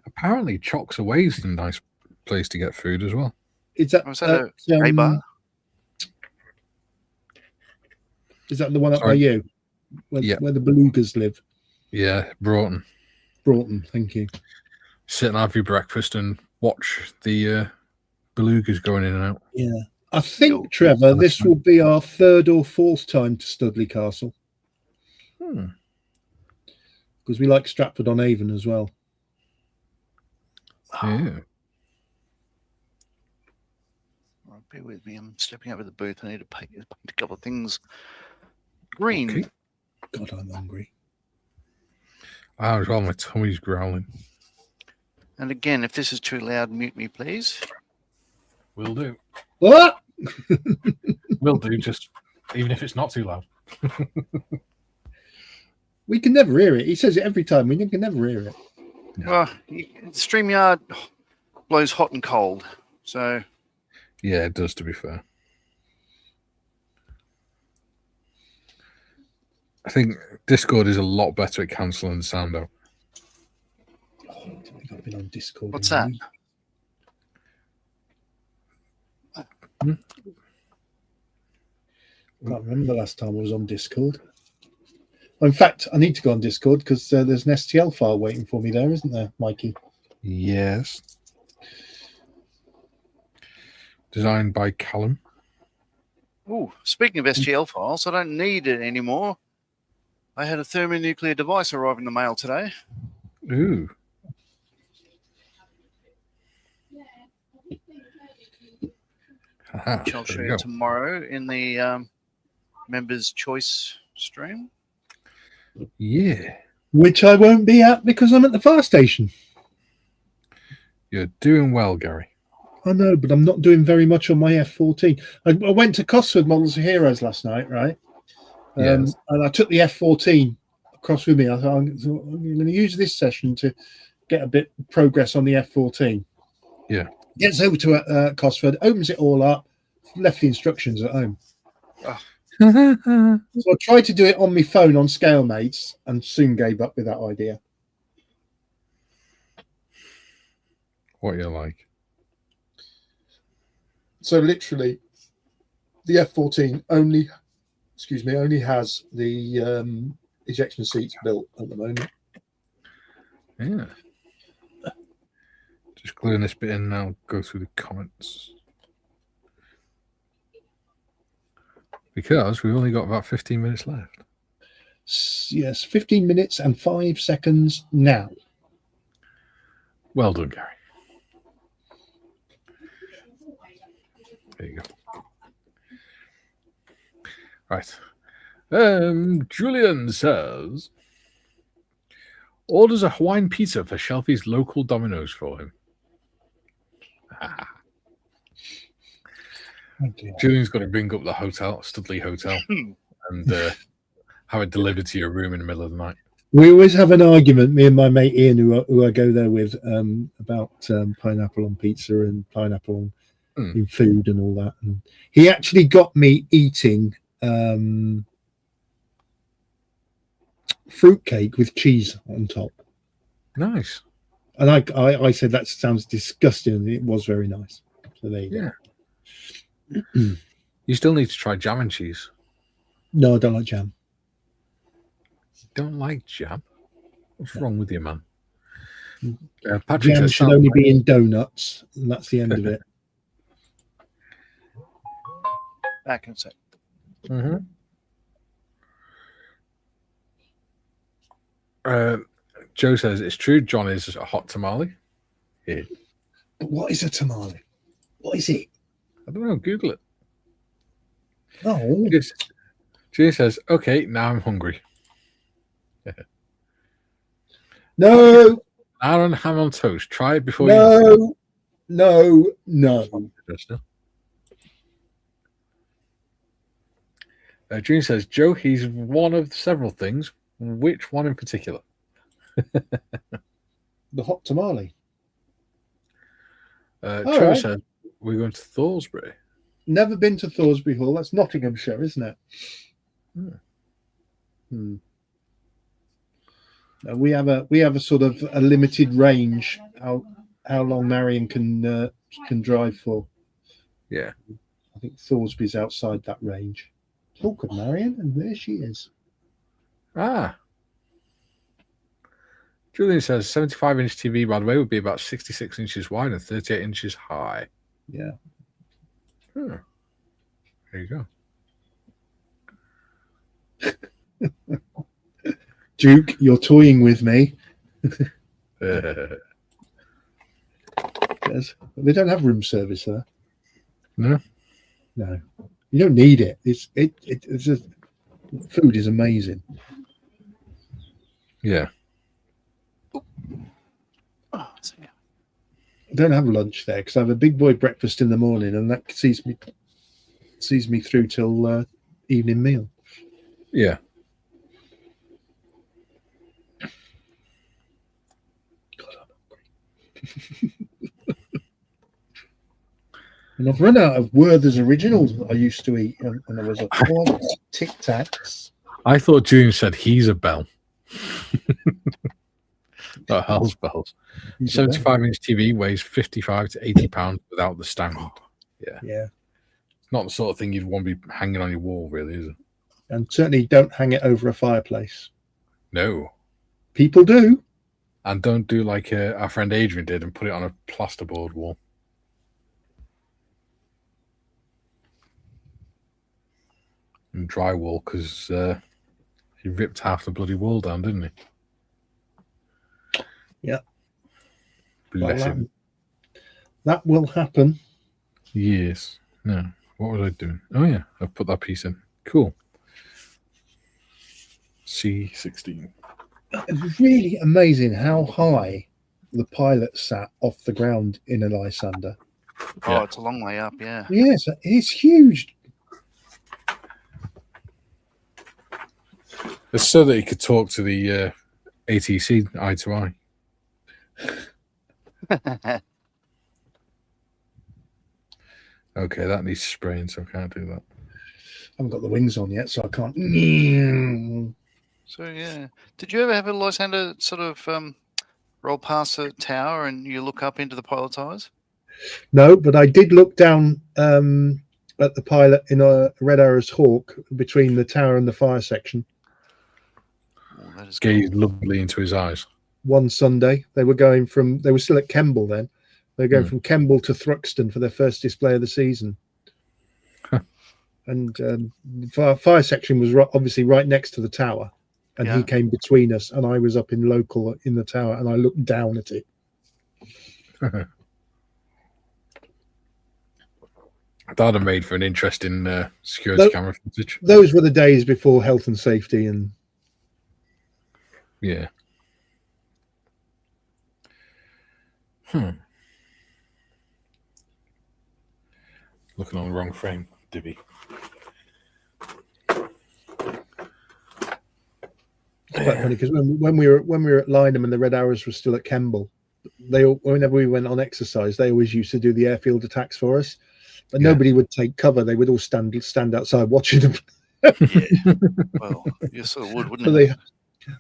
Apparently, Chocs Away is a nice place to get food as well. Is that, a bar? Is that the one up by you? Where the belugas live? Yeah, Broughton. Thank you. Sit and have your breakfast and watch the belugas going in and out. Yeah. I think, Trevor, this will be our 3rd or 4th time to Studley Castle. Because we like Stratford-on-Avon as well. Yeah. Right, bear with me. I'm stepping over the booth. I need to paint a couple of things. Green. Okay. God, I'm hungry. As well, my tummy's growling. And again, if this is too loud, mute me, please. Will do. What? Will do, just even if it's not too loud. We can never hear it. He says it every time. We can never hear it. Well, StreamYard blows hot and cold. So yeah, it does, to be fair. I think Discord is a lot better at cancelling the sound out. Oh, I don't think I've been on Discord. What's that? I can't remember the last time I was on Discord. In fact, I need to go on Discord because there's an STL file waiting for me there, isn't there, Mikey? Yes. Designed by Callum. Oh, speaking of STL files, I don't need it anymore. I had a thermonuclear device arrive in the mail today. Ooh. Which I'll show you tomorrow in the members' choice stream. Yeah. Which I won't be at because I'm at the fire station. You're doing well, Gary. I know, but I'm not doing very much on my F14. I went to Cosford Models of Heroes last night, right? Yes. And I took the F14 across with me. I thought, I'm going to use this session to get a bit of progress on the F14. Yeah. Gets over to Cosford, opens it all up, left the instructions at home. Oh. So I tried to do it on my phone on ScaleMates and soon gave up with that idea. What you like? So literally, the F14 only has the ejection seats built at the moment. Yeah. Just gluing this bit in now. Go through the comments. Because we've only got about 15 minutes left. Yes, 15 minutes and 5 seconds now. Well done, Gary. There you go. Right. Julian says, orders a Hawaiian pizza for Shelfie's local Domino's for him. Oh, Julian's got to ring up the hotel, Studley Hotel, and have it delivered to your room in the middle of the night. We always have an argument, me and my mate Ian, who I go there with, about pineapple on pizza and pineapple in food and all that. And he actually got me eating fruitcake with cheese on top. Nice. And I said that sounds disgusting, and it was very nice. So there you go. You still need to try jam and cheese. No, I don't like jam. You don't like jam? What's wrong with you, man? Patrick Jam says should only be in donuts, and that's the end of it. Back in a sec. Joe says it's true. John is a hot tamale. Yeah. But what is a tamale? What is it? I don't know. Google it. Oh. Jay says, "Okay, now I'm hungry." No. Aaron ham on toast. Try it before you. No. June says, "Joe, he's one of several things. Which one in particular?" The hot tamale. Trevor says, "We're going to Thoresby." Never been to Thoresby Hall. That's Nottinghamshire, isn't it? We have a sort of a limited range how long Marion can drive for. Yeah, I think Thoresby's outside that range. Talk of Marion, and there she is. Julian says 75-inch TV, by the way, would be about 66 inches wide and 38 inches high. Yeah. There you go. Duke, you're toying with me. Yes. They don't have room service there. No. You don't need it. It's just, food is amazing. Yeah. I don't have lunch there because I have a big boy breakfast in the morning, and that sees me through till evening meal. Yeah. God, I'm hungry. And I've run out of Werther's originals that I used to eat, and there was a Tic Tacs. I thought June said he's a bell. Hell's bells. 75-inch TV weighs 55 to 80 pounds without the stand. Yeah. It's not the sort of thing you'd want to be hanging on your wall, really, is it? And certainly don't hang it over a fireplace. No. People do. And don't do like our friend Adrian did and put it on a plasterboard wall. And drywall, because he ripped half the bloody wall down, didn't he? Yeah. Bless him. That will happen. Yes. No. What was I doing? Oh, yeah. I've put that piece in. Cool. C16. It's really amazing how high the pilot sat off the ground in a Lysander. Oh, it's a long way up, yeah. Yes, it's huge. It's so that he could talk to the ATC eye to eye. Okay, that needs spraying, so I can't do that. I haven't got the wings on yet, so I can't. So, yeah. Did you ever have a Lysander sort of roll past a tower and you look up into the pilot's eyes? No, but I did look down at the pilot in a Red Arrow's Hawk between the tower and the fire section. Oh, that is Gazed lovely into his eyes. One Sunday, they were still at Kemble then. They were going from Kemble to Thruxton for their first display of the season. And the fire section was obviously right next to the tower. And he came between us, and I was up in local in the tower, and I looked down at it. That'd have made for an interesting security camera footage. Those were the days before health and safety and... Yeah. Looking on the wrong frame, Dibby. It's quite funny because when we were at Lynham and the Red Arrows were still at Kemble, whenever we went on exercise, they always used to do the airfield attacks for us, but nobody would take cover. They would all stand outside watching them. Yeah. Well, you sort of would, wouldn't you?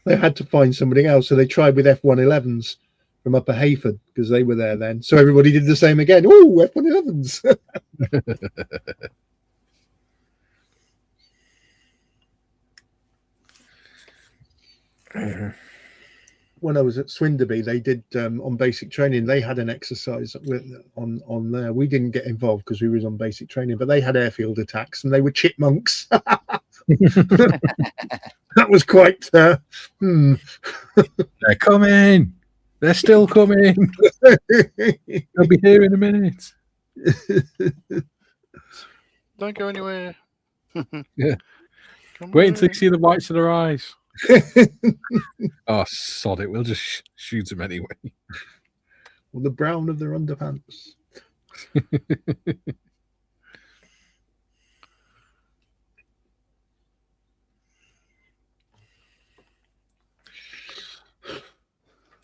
they had to find somebody else, so they tried with F111s from Upper Hayford because they were there then. So everybody did the same again. Oh, F111s. When I was at Swinderby, they did on basic training. They had an exercise on there. We didn't get involved because we was on basic training, but they had airfield attacks and they were chipmunks. That was quite. They're coming. They're still coming. They'll be here in a minute. Don't go anywhere. Yeah. Wait until you see the whites of their eyes. Oh, sod it. We'll just shoot them anyway. Or the brown of their underpants.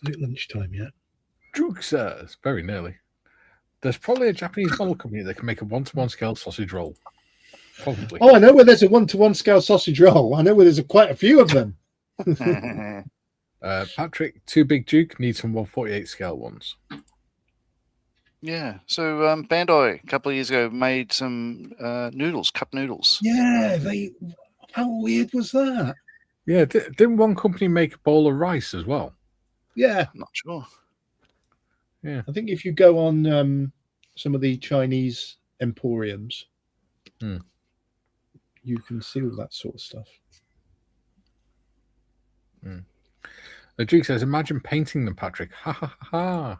Is it lunchtime yet? Duke says, very nearly. There's probably a Japanese model company that can make a 1-to-1 scale sausage roll. Probably. Oh, I know where there's a 1-to-1 scale sausage roll. I know where there's quite a few of them. Patrick, Too Big Duke needs some 148 scale ones. Yeah. So Bandai a couple of years ago made some noodles, cup noodles. Yeah, how weird was that? Yeah, didn't one company make a bowl of rice as well? Yeah. I'm not sure. Yeah. I think if you go on some of the Chinese emporiums, you can see all that sort of stuff. The Duke says, imagine painting them, Patrick. Ha ha ha ha.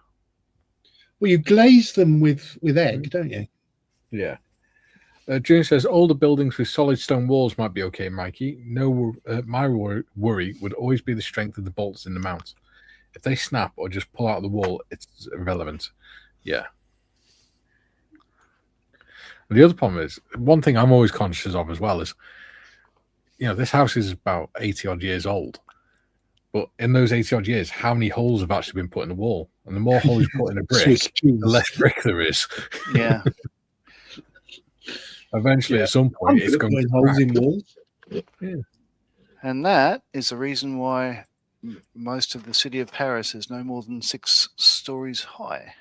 Well, you glaze them with egg, don't you? Yeah. June says, older buildings with solid stone walls might be okay, Mikey. No, my worry would always be the strength of the bolts in the mount. If they snap or just pull out of the wall, it's irrelevant. Yeah. And the other problem is, one thing I'm always conscious of as well is, this house is about 80 odd years old. But in those 80 odd years, how many holes have actually been put in the wall? And the more holes you put in a brick, the less brick there is. Yeah. Eventually, at some point, it's going to holes in walls. Yeah. And that is the reason why most of the city of Paris is no more than 6 stories high.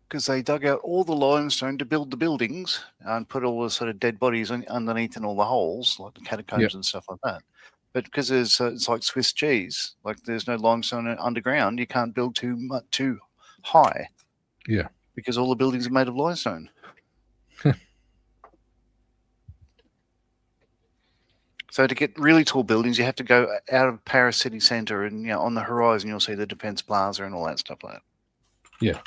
Because they dug out all the limestone to build the buildings and put all the sort of dead bodies underneath in all the holes, like the catacombs and stuff like that. But because it's like Swiss cheese, like there's no limestone underground, you can't build too high. Yeah. Because all the buildings are made of limestone. So to get really tall buildings, you have to go out of Paris city centre and on the horizon you'll see the Defence Plaza and all that stuff like that. Yeah.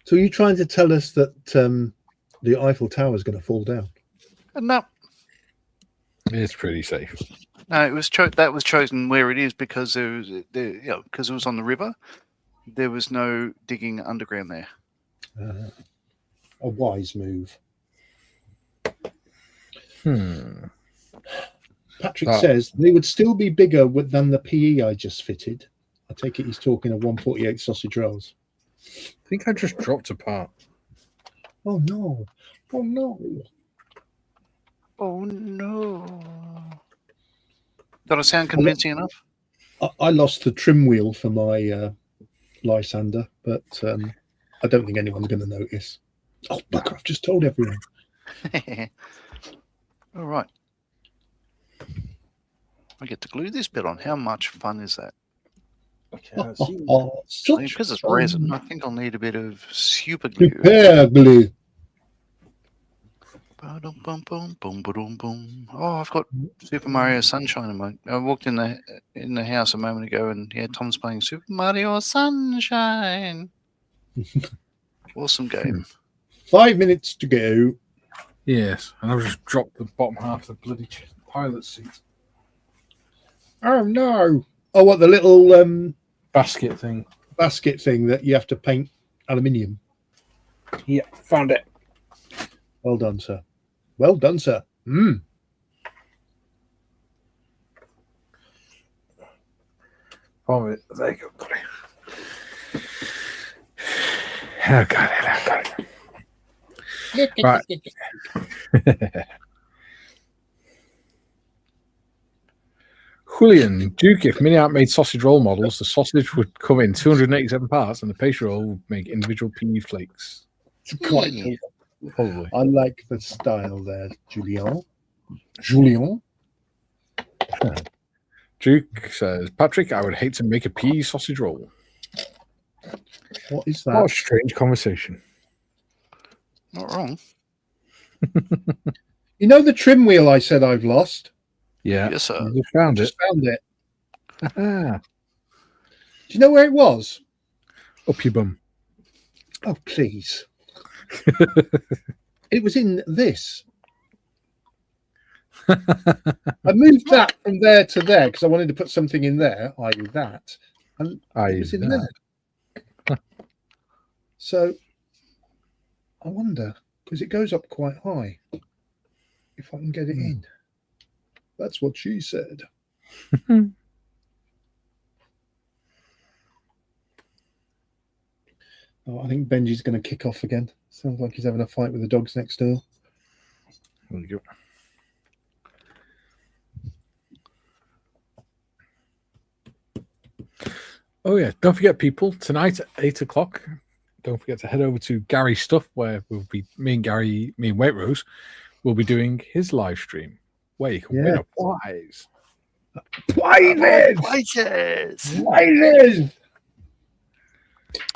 So are you trying to tell us that the Eiffel Tower is going to fall down? No. It's pretty safe. No, it was that was chosen where it is because because it was on the river. There was no digging underground there. A wise move. Patrick says they would still be bigger than the PE I just fitted. I take it he's talking of 148 sausage rolls. I think I just dropped a part. Oh no. Oh no. Oh no. Does it sound convincing enough? I lost the trim wheel for my Lysander, but I don't think anyone's going to notice. Oh, bugger, I've just told everyone. All right. I get to glue this bit on. How much fun is that? Okay, because it's resin, I think I'll need a bit of super glue. Repair glue. Oh, I've got Super Mario Sunshine in my. I walked in the house a moment ago, and Tom's playing Super Mario Sunshine. Awesome game. 5 minutes to go. Yes, and I've just dropped the bottom half of the bloody pilot seat. Oh no! Oh, what, the little basket thing? Basket thing that you have to paint aluminium. Yeah, found it. Well done, sir. Well done, sir. Oh, there you go. Got it. I got it. Right. Julian, Duke, if Mini Art made sausage roll models, the sausage would come in 287 parts and the pastry roll would make individual pea flakes. It's quite cool. Probably. I like the style there, Julian. Julian. Duke says, Patrick, I would hate to make a pea sausage roll. What is What a that? strange conversation. Not wrong. You know the trim wheel I said I've lost? Yeah. Yes, sir. You just found it. Just found it. Ah, Do you know where it was? up your bum. Oh, please. It was in this. I moved that from there to there because I wanted to put something in there, i.e. that. And it was in there. So I wonder, because it goes up quite high, if I can get it in. That's what she said. Oh, I think Benji's going to kick off again. Sounds like he's having a fight with the dogs next door. There we go. Oh yeah, don't forget, people, tonight at 8 o'clock, don't forget to head over to Gary's Stuff, where we'll be, me and Waitrose will be doing his live stream, where you can win a prize. Prizes!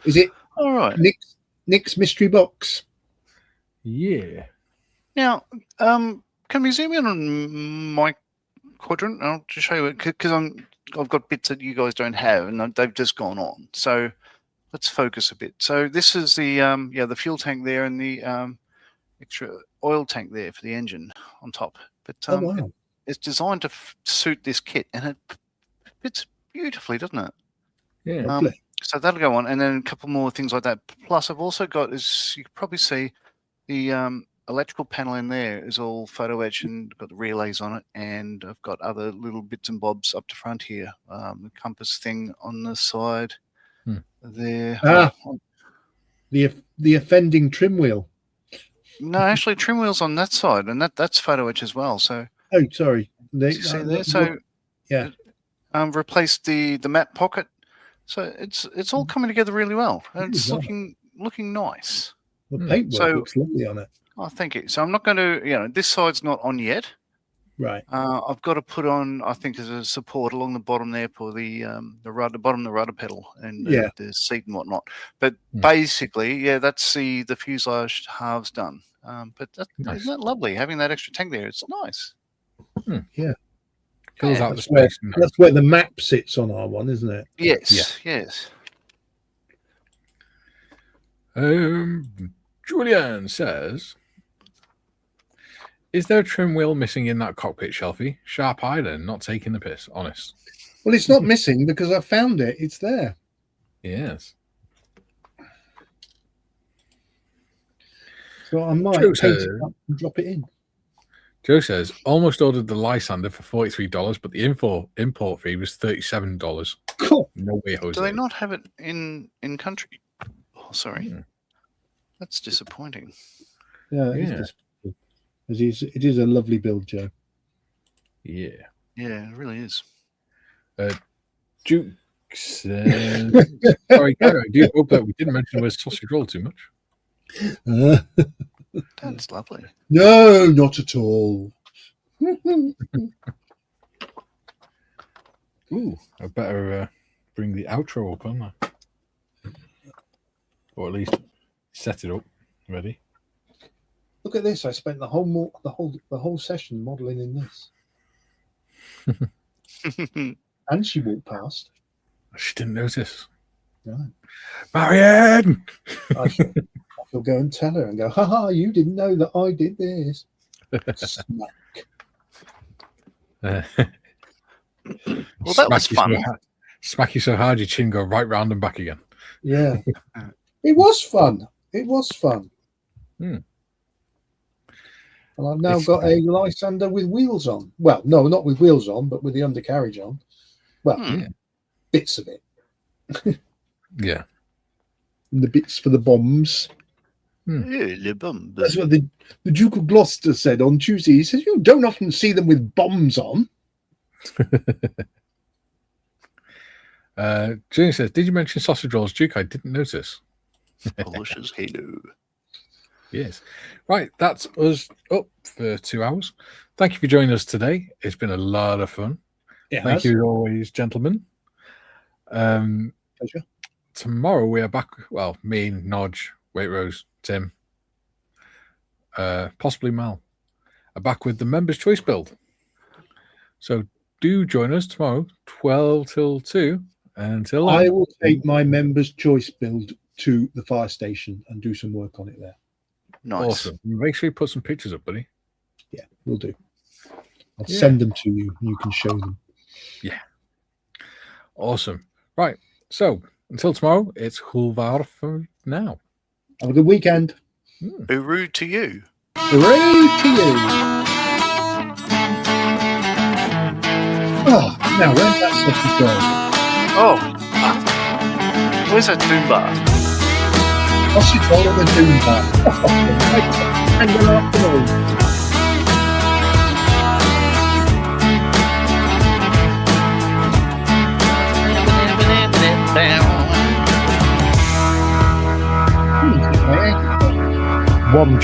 Is it All right. Nick's mystery box? Yeah. Now, can we zoom in on my quadrant? I'll just show you it because I've got bits that you guys don't have, and they've just gone on. So let's focus a bit. So this is the the fuel tank there, and the extra oil tank there for the engine on top. But Oh, wow. it's designed to suit this kit, and it fits beautifully, doesn't it? Yeah. Lovely. So that'll go on, and then a couple more things like that. Plus, I've also got, as you can probably see, the electrical panel in there is all photo etched and got the relays on it, and I've got other little bits and bobs up to front here. The compass thing on the side there. The offending trim wheel. No, actually, trim wheels on that side, and that's photo etch as well. So, Oh, sorry. you see there. So, yeah. Replaced the map pocket. So it's all coming together really well, and it's looking nice. The paintwork So- looks lovely on it. Oh, thank you. So I'm not going to, this side's not on yet. Right. I've got to put on, I think, as a support along the bottom there for the rudder, bottom of the rudder pedal and the seat and whatnot. But basically, that's the fuselage halves done. But Nice. isn't that lovely having that extra tank there? It's nice. Yeah. Fills out the That's where, space. that's where the map sits on our one, isn't it? Yes, yes. Julian says, is there a trim wheel missing in that cockpit, Shelfie? Sharp-eyed and not taking the piss, honest. Well, it's not missing because I found it. It's there. Yes. So I might Joe paint says- it up and drop it in. Joe says, almost ordered the Lysander for $43, but the import fee was $37. Cool. No way, Jose. Do they not have it in country? Oh, sorry. That's disappointing. Yeah, it is a lovely build, Joe. Yeah. Yeah, it really is. Duke says, sorry, Gary, I do hope that we didn't mention the word sausage roll too much. That's lovely. No, not at all. Ooh, I better bring the outro up, haven't I? Or at least set it up. Ready? Look at this. I spent the whole session modelling in this. And she walked past. She didn't notice. Right. Marianne! I shall go and tell her and go, ha, you didn't know that I did this. Smack. Well, that was fun. Smack you so hard your chin go right round and back again. Yeah. It was fun. It was fun. Hmm. And I've now got a Lysander with wheels on. Well, no, not with wheels on, but with the undercarriage on. Well, bits of it. Yeah. And the bits for the bombs. That's what the Duke of Gloucester said on Tuesday. He says, you don't often see them with bombs on. Junior says, did you mention sausage rolls, Duke? I didn't notice. Polish as Halo. Yes. Right, that's us up for 2 hours. Thank you for joining us today. It's been a lot of fun. Thank you as always, gentlemen. Pleasure. Tomorrow we are back. Well, me, Nodge, Waitrose, Tim, possibly Mal, are back with the Members' Choice build. So do join us tomorrow, 12 till 2. Until then, I will take my Members' Choice build to the fire station and do some work on it there. Nice. Awesome. Make sure you put some pictures up, buddy. Yeah, we'll do. I'll send them to you and you can show them. Yeah. Awesome. Right. So until tomorrow, it's Hulvar for now. Have a good weekend. Uru to you. Hooray to you. Oh, now where's that sausage roll? Oh, where's that doom bar? Sausage roll on the doom bar. And good afternoon. One